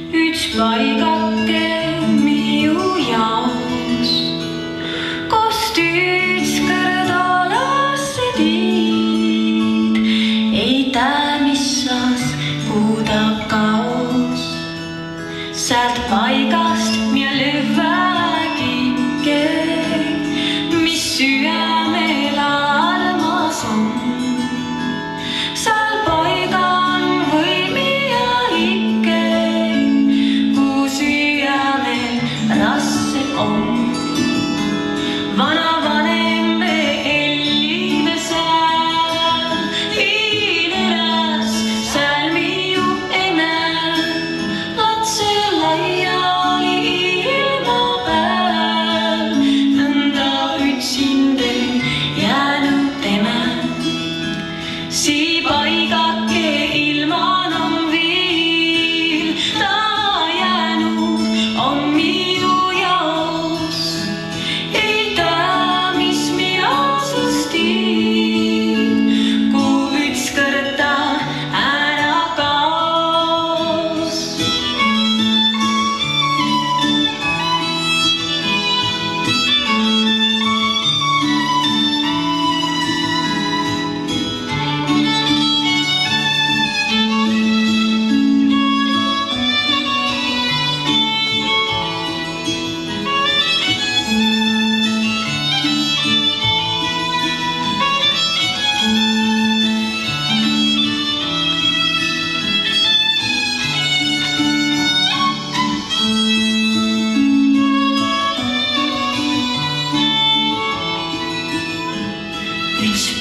üks paigake minu jaos, kost üks kord alasse tiid, ei tea, mis saas kuuda kaos. Sealt paigast mia lüvägike, mis süämel armas on.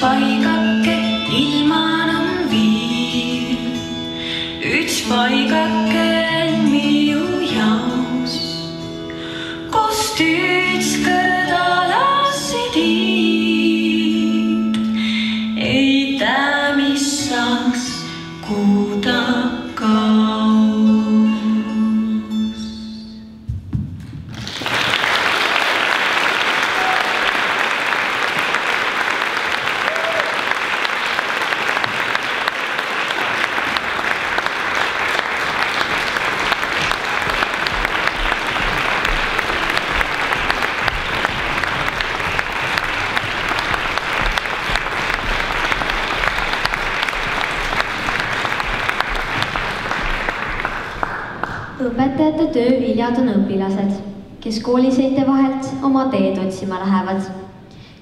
Paigake ilman on viil, üks paigake minu jaos, kost üks kord alasse tiid, ei tea, mis saaks kuuda kaos. Õpetajate töö viljad on õpilased, kes kooliseinte vahelt oma teed otsima lähevad.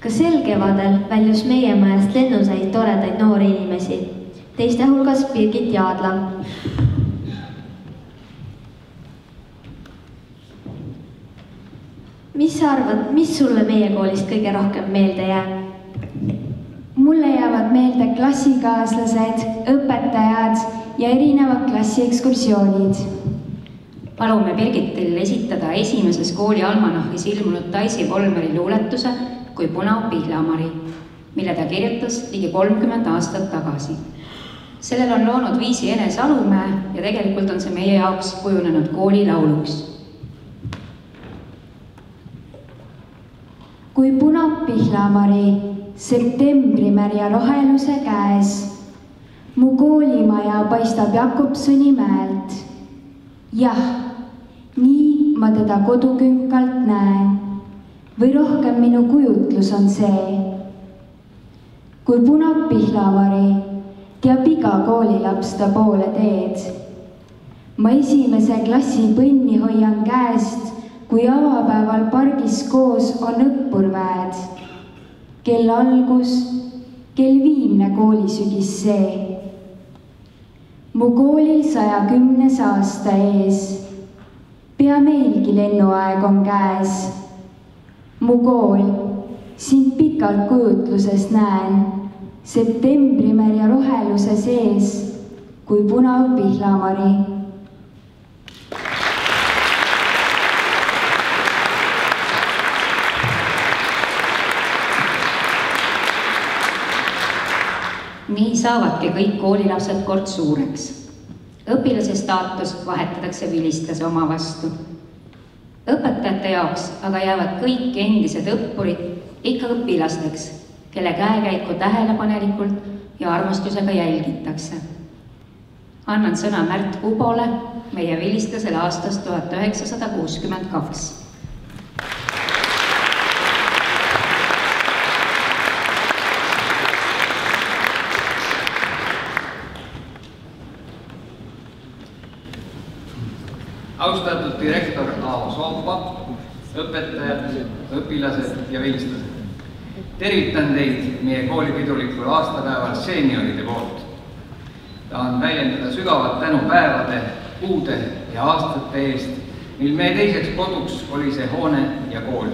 Ka sel kevadel väljus meie majast lennuseid toredaid noori inimesi, teiste hulgas Birgit Jaadla. Mis sa arvad, mis sulle meie koolist kõige rohkem meelde jääb? Mulle jäävad meelde klassikaaslased, õpetajad ja erinevad klassiekskursioonid. Palume Birgitil esitada esimeses kooli almanahis ilmunud Daisy Volmeri luuletuse Kui Puna Pihlaamari, mille ta kirjutas ligi 30 aastat tagasi. Sellel on loonud viisi Enes Alumäe ja tegelikult on see meie jaoks kujunenud koolilauluks. Kui punab Pihlaamari septembrimärja roheluse käes, mu koolimaja paistab Jakobsoni mäelt. Jah, nii ma teda kodukünkalt näen. Või rohkem minu kujutlus on see. Kui punab Pihlavari, teab iga koolilaps ta poole teed. Ma esimese klassi põnni hoian käest, kui avapäeval pargis koos on õppurväed. Kel algus, kel viimne koolisügis see. Mu koolil 110. aasta ees. Pea meilgi lennuaeg on käes. Mu kool, sind pikalt kujutluses näen. Septembrimer ja roheluse sees, kui punav Pihlavari. Nii saavadki kõik koolilapsed kord suureks. Õpilase staatus vahetatakse vilistlase oma vastu. Õpetajate jaoks aga jäävad kõik endised õppurid ikka õpilasteks, kelle käekäiku tähelepanelikult ja armastusega jälgitakse. Annan sõna Märt Kubole, meie vilistlasele aastast 1962. Austatud direktor Aavo Soompa, õpetajad, õpilased ja vilistlased. Tervitan teid meie kooli pidulikul aastapäeval seenioride poolt. Tahan väljendada sügavat tänu päevade, kuude ja aastate eest, mil meie teiseks koduks oli see hoone ja kool.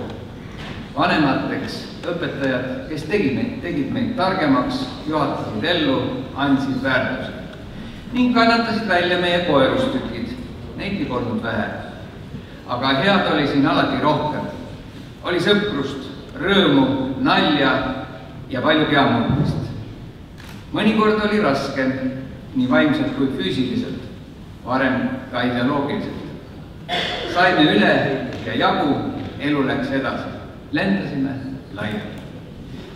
Vanemateks õpetajad, kes tegid meid targemaks, juhatasid ellu, andsid väärtusi ning kannatasid välja meie koerustükid. Neidki polnud vähe. Aga head oli siin alati rohkem. Oli sõprust, rõõmu, nalja ja palju peamõõtmist. Mõnikord oli raske, nii vaimselt kui füüsiliselt, varem ka ideoloogiliselt. Saime üle ja jagu, elu läks edasi. Lendasime laiali.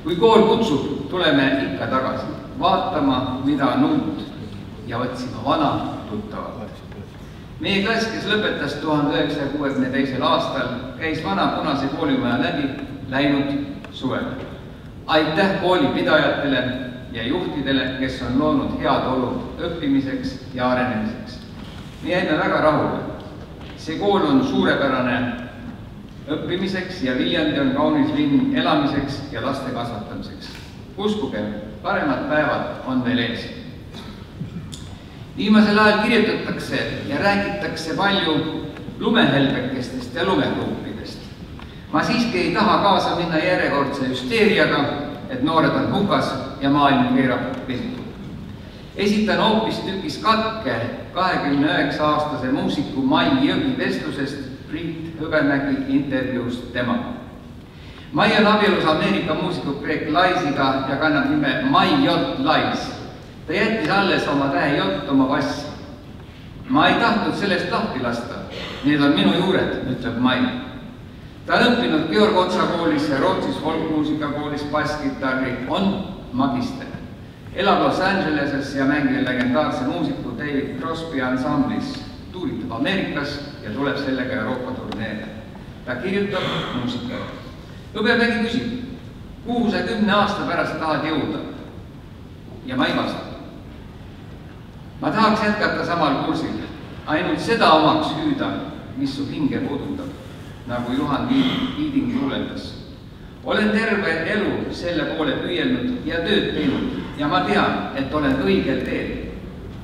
Kui kool kutsub, tuleme ikka tagasi, vaatama, mida on uut ja võtsime vana tuttavat. Meie klass, kes lõpetas 1962. aastal, käis vana punase koolimaja läbi läinud suvel. Aitäh koolipidajatele ja juhtidele, kes on loonud head olud õppimiseks ja arenemiseks. Me jäime väga rahule. See kool on suurepärane õppimiseks ja Viljandi on kaunis linn elamiseks ja laste kasvatamiseks. Uskuge, paremad päevad on veel ees. Viimasel ajal kirjutatakse ja räägitakse palju lumehelbekestest ja lumegruupidest. Ma siiski ei taha kaasa minna järjekordse hüsteeriaga, et noored on hukas ja maailm keerab piltu. Esitan hoopis tükis katke 29-aastase muusiku Mai Jõgi vestlusest Priit Hõbemägi intervjuust temaga. Mai on abielus Ameerika muusiku Greg Laisiga ja kannab nime Mai J. Lais. Ta jättis alles oma tähe J oma passi. Ma ei tahtnud sellest lahti lasta. Need on minu juured, ütleb Mai. Ta on õppinud Georg Otsa koolis ja Rootsis folkmuusikakoolis basskitarri, on magister. Elab Los Angeleses ja mängib legendaarse muusiku David Crosby ansamblis. Tuuritab Ameerikas ja tuleb sellega Euroopa turneele. Ta kirjutab muusika. Hõbemägi küsib, kuhu sa 10 aasta pärast tahad jõuda? Ja Mai vastab. Ma tahaks jätkata samal kursil, ainult seda omaks hüüda, mis su hinge puudutab, nagu Juhan Viiding luuletas. Olen terve elu selle poole püüelnud ja tööd teinud ja ma tean, et olen õigel teel.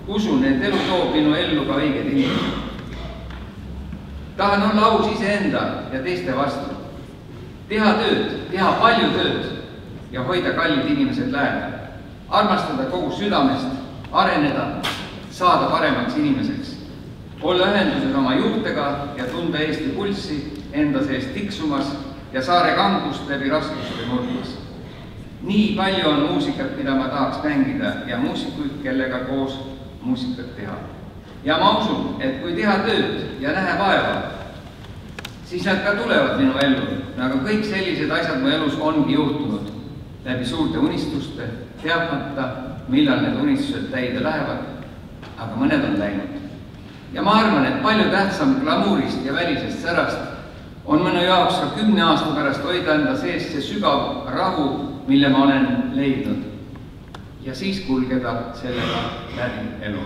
Usun, et elu toob minu ellu ka õiged inimesed. Tahan olla aus iseenda ja teiste vastu. Teha tööd, teha palju tööd ja hoida kallid inimesed lähedal. Armastada kogu südamest, areneda, saada paremaks inimeseks. Olla ühenduses oma juurtega ja tunda Eesti pulssi enda sees tiksumas ja saare kangust läbi raskuste murdmas. Nii palju on muusikat, mida ma tahaks mängida ja muusikuid, kellega koos muusikat teha. Ja ma usun, et kui teha tööd ja nähe vaeva, siis nad ka tulevad minu ellu, nagu kõik sellised asjad mu elus ongi juhtunud läbi suurte unistuste, teadmata millal need unistused täide lähevad, aga mõned on läinud. Ja ma arvan, et palju tähtsam glamuurist ja välisest särast on mõne jaoks ka 10 aasta pärast hoida enda sees see sügav rahu, mille ma olen leidnud. Ja siis kulgeda sellega läbi elu.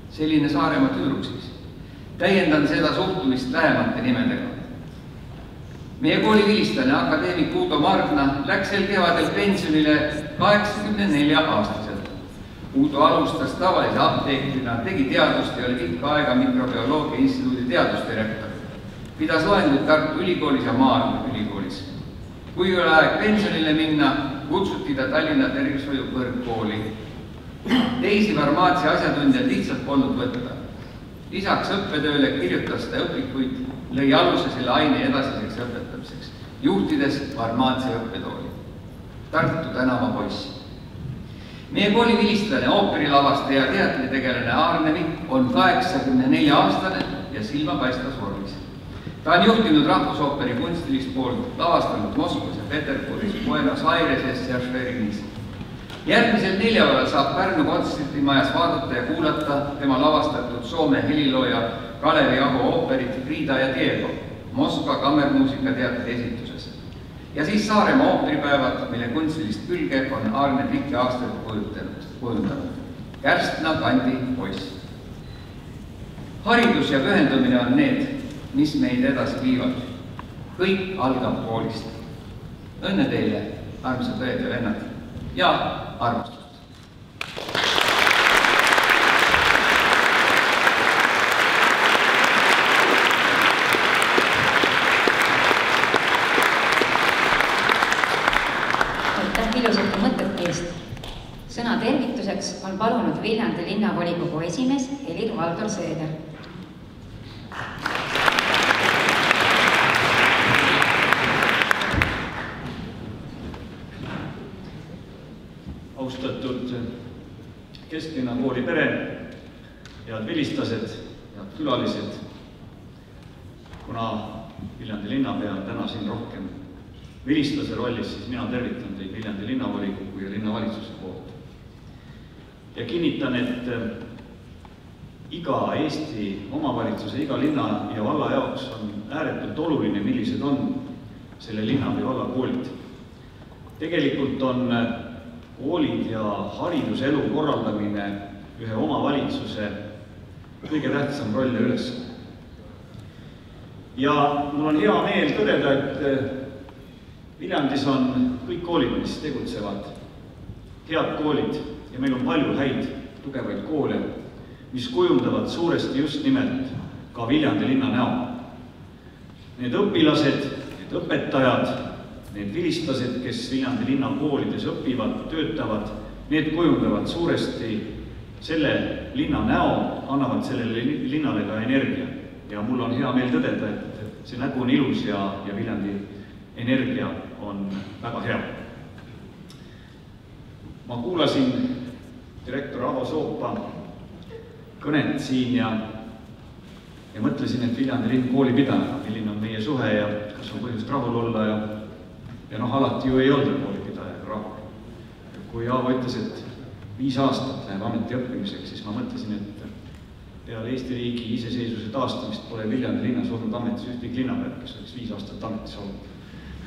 Selline Saaremaa tüdruk siis. Täiendan seda suhtumist lähemate nimedega. Meie kooli vilistlane akadeemik Uudo Margna läks sel kevadel pensionile 84-aastaselt. Uudo alustas tavalise apteekrina, tegi teadust ja oli pikka aega mikrobioloogia instituudi teadusdirektor. Pidas loenguid Tartu Ülikoolis ja Maailma Ülikoolis. Kui oli aeg pensionile minna, kutsuti ta Tallinna tervishoiu kõrgkooli. Teisi farmaatsia asjatundjaid lihtsalt polnud võtta. Lisaks õppetööle kirjutas ta õpikuid, lõi aluse selle aine edasiseks õpetamiseks, juhtides farmaatsia õppetooli. Tartu tänava poiss. Meie kooli vilistlane, ooperilavaste ja teatritegelane Aarne Mikk on 84-aastane ja silmapaistvas vormis. Ta on juhtinud Rahvusooperi kunstilist poolt, lavastanud Moskvas ja Peterburis, Buenos Aireses ja Šverinis. Järgmisel neljapäeval saab Pärnu kontserdimajas vaadata ja kuulata tema lavastatud Soome helilooja Kalevi Aho ooperit Frida ja Diego Moskva kammermuusikateatri esituses. Ja siis Saaremaa ooperipäevad, mille kunstilist külge on Aarne pikki aastaid kujundanud. Kärstna kandi poiss. Haridus ja pühendumine on need, mis meid edasi viivad. Kõik algab koolist. Õnne teile, armsad õed ja vennad, ja armastust. Aitäh ilusate mõtete eest. Sõna tervituseks on palunud Viljandi linnavolikogu esimees Helir-Valdor Seeder. Austatud Kesklinna kooli pere, head vilistlased, head külalised. Kuna Viljandi linnapea on täna siin rohkem vilistlase rollis, siis mina tervitan teid Viljandi linnavolikogu ja linnavalitsuse poolt. Ja kinnitan, et iga Eesti omavalitsuse, iga linna ja valla jaoks on ääretult oluline, millised on selle linna või valla koolid. Tegelikult on koolid ja hariduselu korraldamine ühe omavalitsuse kõige tähtsam roll ja ülesanne. Ja mul on hea meel tõdeda, et Viljandis on kõik koolid, mis tegutsevad, head koolid ja meil on palju häid, tugevaid koole, mis kujundavad suuresti just nimelt ka Viljandi linna näo. Need õpilased, need õpetajad, need vilistlased, kes Viljandi linna koolides õpivad, töötavad, need kujundavad suuresti selle linna näo, annavad sellele linnale ka energia. Ja mul on hea meel tõdeda, et see nägu on ilus ja Viljandi energia on väga hea. Ma kuulasin direktor Avo Soopa kõnet siin ja mõtlesin, et Viljandi linn koolipidajana, milline on meie suhe ja kas on põhjust rahul olla ja alati ju ei olnud koolipidajaga rahul. Kui Aavo ütles, et 5 aastat läheb ameti õppimiseks, siis ma mõtlesin, et peale Eesti riigi iseseisvuse taastamist pole Viljandi linnas olnud ametis ühtegi linnapead, kes oleks 5 aastat ametis olnud.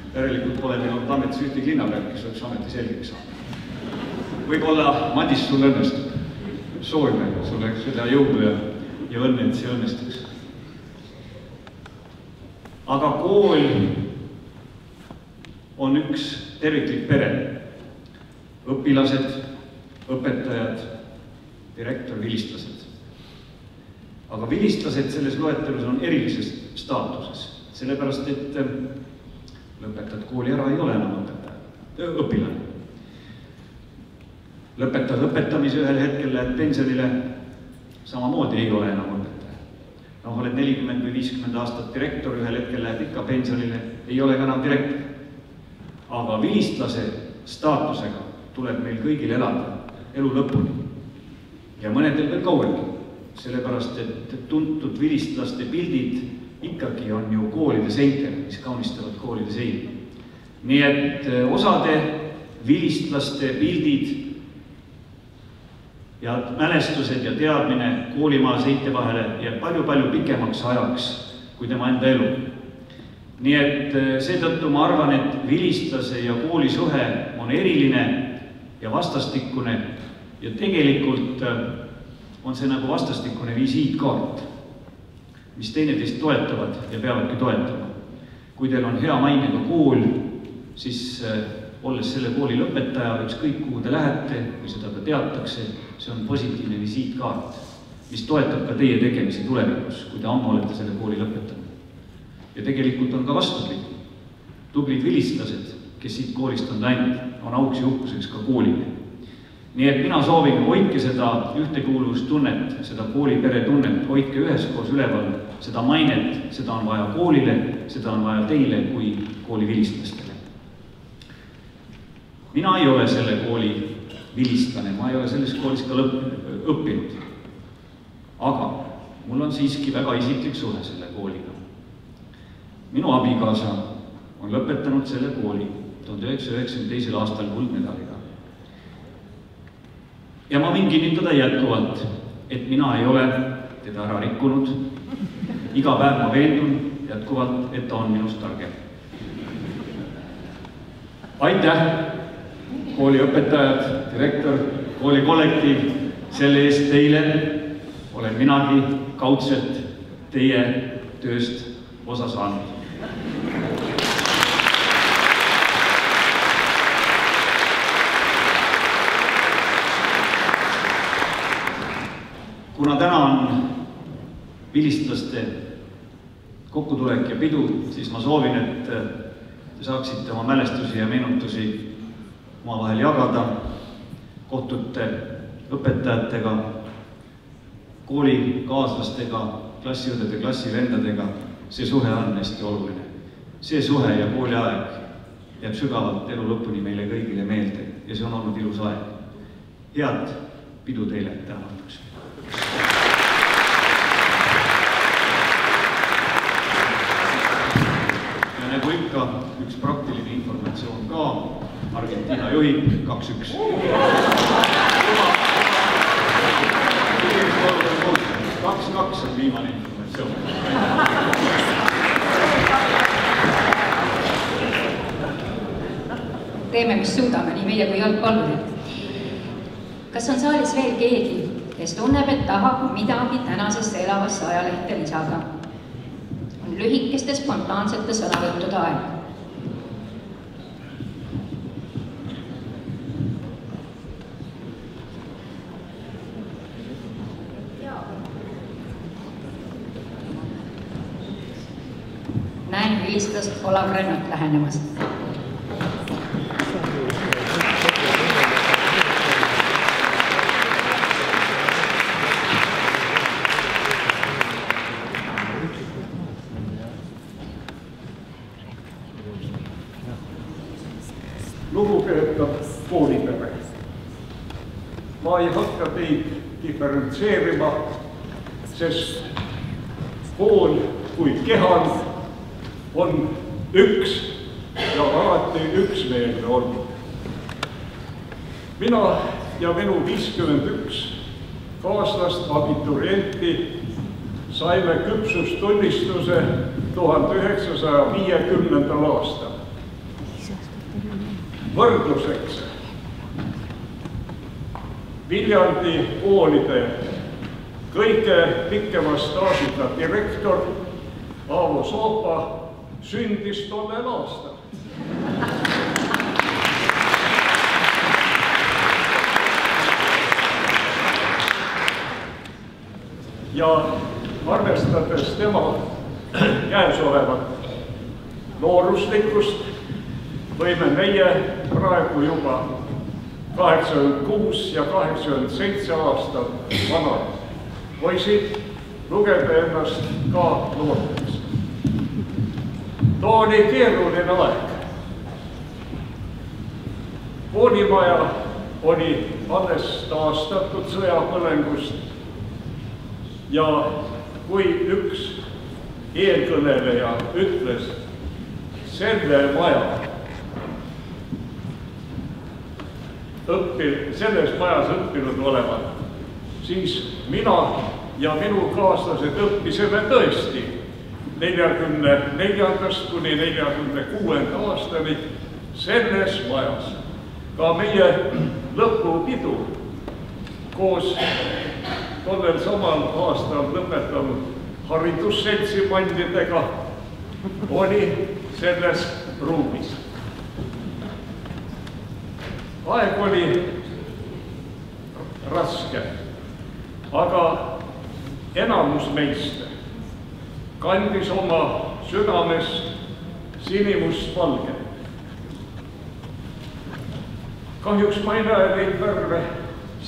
Järelikult pole meil olnud ametis ühtegi linnapead, kes oleks ameti selgeks saanud. Võib-olla, Madis, sul õnnestub. Soovime sulle seda jõudu ja õnne, et see õnnestuks. Aga kool on üks terviklik pere. Õpilased, õpetajad, direktor, vilistlased. Aga vilistlased selles loetelus on erilises staatuses, sellepärast et lõpetad kooli ära, ei ole enam õpilane. Lõpetad õpetamise ühel hetkel, lähed pensionile, samamoodi ei ole enam õpetaja. Oled 40 või 50 aastat direktor, ühel hetkel lähed ikka pensionile, ei ole ka enam direktor. Aga vilistlase staatusega tuleb meil kõigil elada elu lõpuni. Ja mõnedel veel kauemgi, sellepärast et tuntud vilistlaste pildid ikkagi on ju koolide seintel, mis kaunistavad koolide seina. Nii et osade vilistlaste pildid ja mälestused ja teadmine koolimaa seinte vahele jääb palju-palju pikemaks ajaks kui tema enda elu. Nii et seetõttu ma arvan, et vilistlase ja kooli suhe on eriline ja vastastikune ja tegelikult on see nagu vastastikune visiitkaart, mis teineteist toetavad ja peavadki toetama. Kui teil on hea mainega kool, siis olles selle kooli lõpetaja, ükskõik kuhu te lähete või seda ka teatakse, see on positiivne visiitkaart, mis toetab ka teie tegemisi tulevikus, kui te ammu olete selle kooli lõpetanud. Ja tegelikult on ka vastupidi. Tublid vilistlased, kes siit koolist on läinud, on auks ja uhkuseks ka koolile. Nii et mina soovin, hoidke seda ühtekuuluvustunnet, seda koolipere tunnet, hoidke üheskoos üleval seda mainet, seda on vaja koolile, seda on vaja teile kui kooli vilistlastele. Mina ei ole selle kooli vilistlane, ma ei ole selles koolis ka õppinud. Aga mul on siiski väga isiklik suhe selle kooliga. Minu abikaasa on lõpetanud selle kooli 1992. aastal kuldmedaliga. Ja ma võin kinnitada jätkuvalt, et mina ei ole teda ära rikkunud. Iga päev ma veendun jätkuvalt, et ta on minust targem. Aitäh, kooli õpetajad, direktor, kooli kollektiiv, selle eest teile olen minagi kaudselt teie tööst osa saanud. Kuna täna on vilistlaste kokkutulek ja pidu, siis ma soovin, et te saaksite oma mälestusi ja meenutusi omavahel jagada, kohtute õpetajatega, koolikaaslastega, klassiõdede, klassivendadega. See suhe on hästi oluline. See suhe ja kooliaeg jääb sügavalt elu lõpuni meile kõigile meelde ja see on olnud ilus aeg. Head pidu teile tänatuks. Ja nagu ikka, üks praktiline informatsioon ka. Argentiina juhib 2-1. 2-2 on viimane informatsioon. Teeme, mis suudame, nii meie kui jalgpallurid. Kas on saalis veel keegi, kes tunneb, et tahab midagi tänasesse elavasse ajalehte lisada? On lühikeste spontaansete sõnavõttude aeg. Näen vilistlast Olav Rennot lähenemast. Lugupeetav koolipere. Ma ei hakka teid diferentseerima, sest kool kui kehand on üks ja alati üksmeelne olnud. Mina ja minu 51 kaaslast abiturienti saime küpsustunnistuse 1950. aastal. Võrdluseks Viljandi koolide kõige pikema staažiga direktor Aavo Soopa sündis tollel aastal. Ja arvestades tema käesolevat nooruslikust, võime meie praegu juba 86 ja 87 aastat vanad poisid lugeda ennast ka noorteks. Too oli keeruline aeg. Koolimaja oli alles taastatud sõjapõlengust ja kui üks eelkõneleja ütles selle maja selles majas õppinud olevat siis mina ja minu kaaslased õppisime tõesti 44. kuni 46. aastani selles majas. Ka meie lõpupidu koos tollel samal aastal lõpetanud haridusseltsi mandidega oli selles ruumis. Aeg oli raske, aga enamus meist kandis oma südames sinimustvalge. Kahjuks ma ei näe neid värve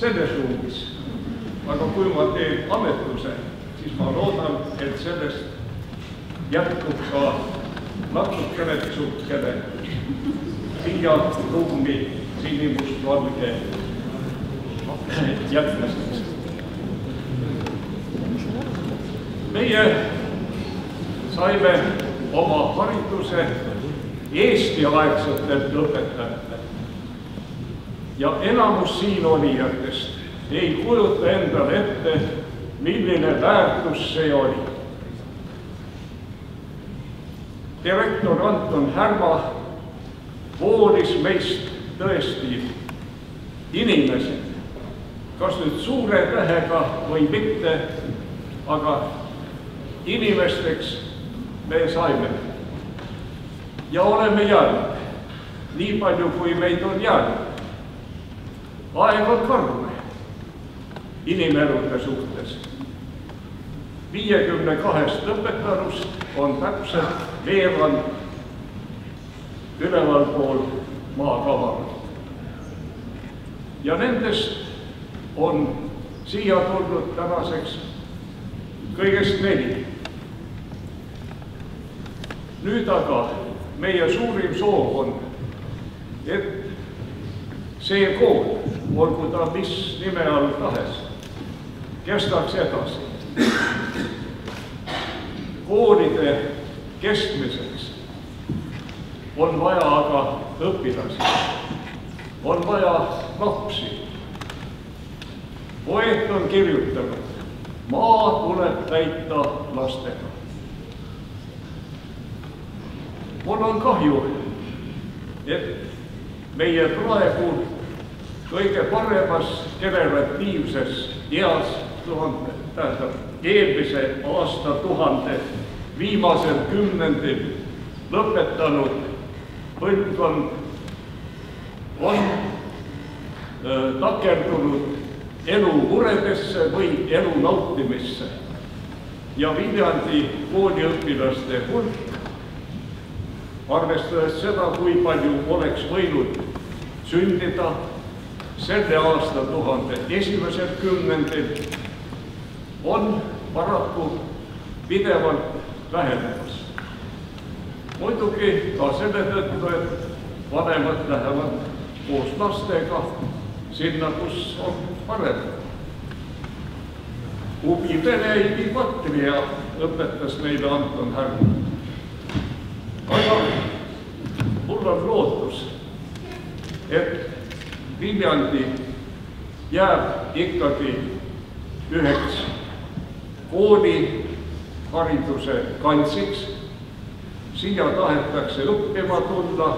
selles ruumis, aga kui ma teen ametuse, siis ma loodan, et sellest jätkub ka natukene pisukene siia ruumi sinimustvalge jätmiseks. Meie saime oma hariduse Eesti-aegsetelt õpetajatelt ja enamus siin olijatest ei kujuta endale ette, milline väärtus see oli. Direktor Anton Härma voolis meist tõesti inimesed, kas nüüd suure tähega või mitte, aga inimesteks me saime ja oleme jäänud, nii palju kui meid on jäänud. Aeg on karm inimelude suhtes. 52 õpetanust on täpselt veerand ülevalpool maakavanud. Ja nendest on siia tulnud tänaseks kõigest 4. Nüüd aga meie suurim soov on, et see kool, olgu ta mis nime all tahes, kestaks edasi. Koolide kestmiseks on vaja aga õpilasi, on vaja lapsi. Poeet on kirjutanud, maa tuleb täita lastega. Mul on kahju, et meie praegu kõige paremas generatiivses eas eelmise aastatuhande viimasel kümnendil lõpetanud põlvkond on takerdunud elu muredesse või elu nautimisse ja Viljandi kooliõpilaste hulk, arvestades seda, kui palju oleks võinud sündida selle aastatuhande esimesel kümnendil, on paraku pidevalt vähenemas. Muidugi ka selle tõttu, et vanemad lähevad koos lastega sinna, kus on parem. Ubi vene, ibi patria, õpetas meile Anton Härma. Aga mul on lootus, et Viljandi jääb ikkagi üheks koolihariduse kantsiks. Siia tahetakse õppima tulla,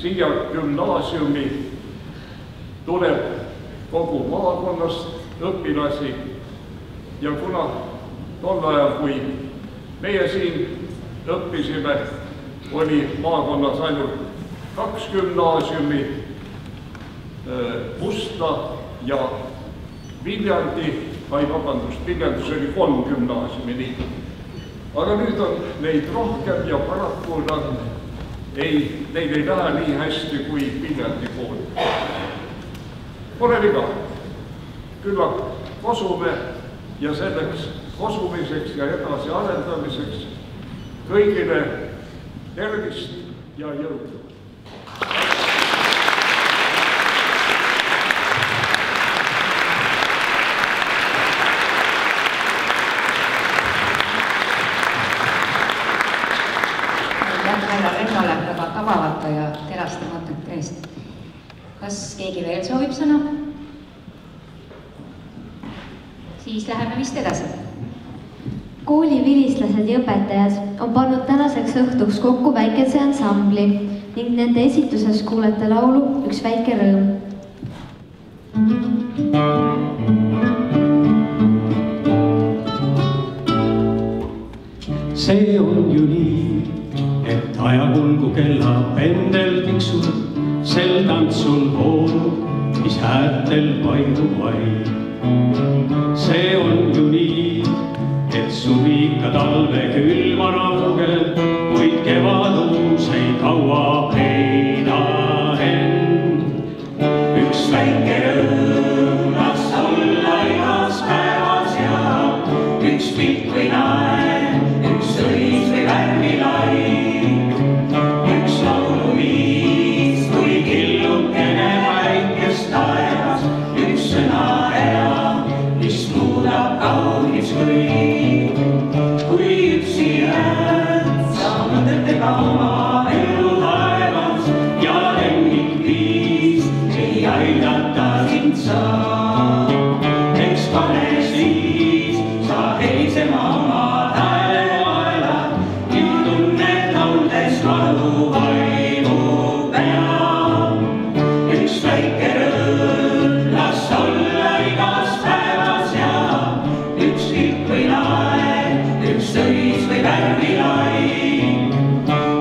siia gümnaasiumi tuleb kogu maakonnast õpilasi ja kuna tol ajal, kui meie siin õppisime, oli maakonnas ainult 2 gümnaasiumi, Mustla ja Viljandi, Viljandis oli 3 gümnaasiumi nii. Aga nüüd on neid rohkem ja paraku neil ei lähe nii hästi kui Viljandi kool. Pole viga, küllap kosume ja selleks kosumiseks ja edasi arendamiseks kõigile tervist ja jõudu. Väga tabavate ja teraste mõtete eest. Kas keegi veel soovib sõna? Siis läheme vist edasi. Kooli vilistlased ja õpetajad on pannud tänaseks õhtuks kokku väikese ansambli ning nende esituses kuulete laulu Üks väike rõõm. See on ju nii, et ajakulgu kella pendel tiksub, sel tantsul voolub, mis häärtel paindub vaid. See on ju nii, et suvi ikka talve külma raugel, kuid kevad uus ei kaua heida end. Üks väike rõõm las olla igas päevas ja üks pilk või naer, üks sõis või värvilaid, üks lauluviis kui killukene väikest taevas, üks sõna hea, mis muudab kaunis kõik. Kui üksi jääd, sa mõtetega oma elu taevas ja lemmik viis ei aidata sind saa. Eks pane siis sa helisema oma taevaela, nüüd tunned lauldes valu vaimu pea. Üks väike rõõm las olla igas päevas ja üks kilk või naer, üks sõis või värvilaid,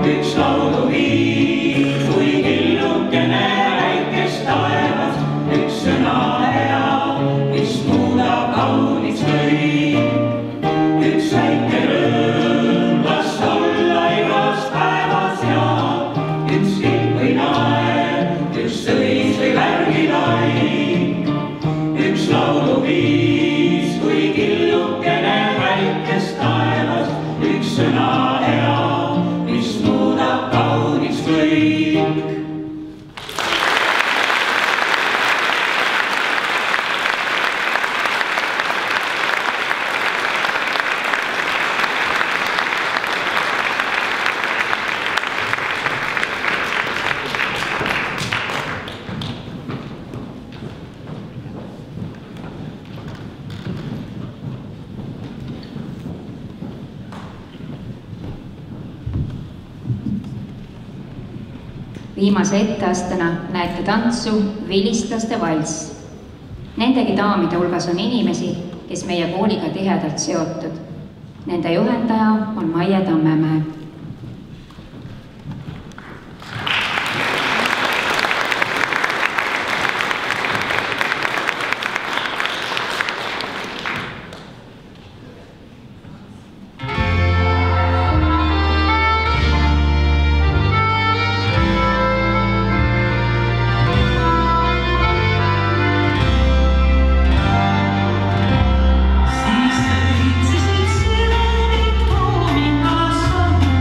üks lauluviis kui killukene väikest taevas, üks sõna hea, mis muudab kaunis kõik. Üks väike rõõm las olla igas päevas ja üks kilk või naer, üks sõis või värvilaid, üks lauluviis kui killukene väikest taevas, üks sõna hea, mis muudab kaunis kõik. Viimase etteastena näete tantsu Vilistlaste valss. Nendegi daamide hulgas on inimesi, kes meie kooliga tihedalt seotud. Nende juhendaja on Maie Tammemäe. Siis õitsesid süvenid poomingas on.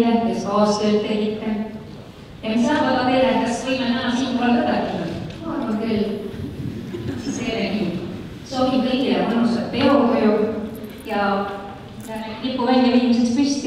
teile, kes kaastööd tegite. Ja mis saab aga teile, kas võime täna siinkohal lõpetada? Arvan küll. Siis jällegi soovin kõigile mõnusat peotöö ja lipu väljaviimiseks püsti.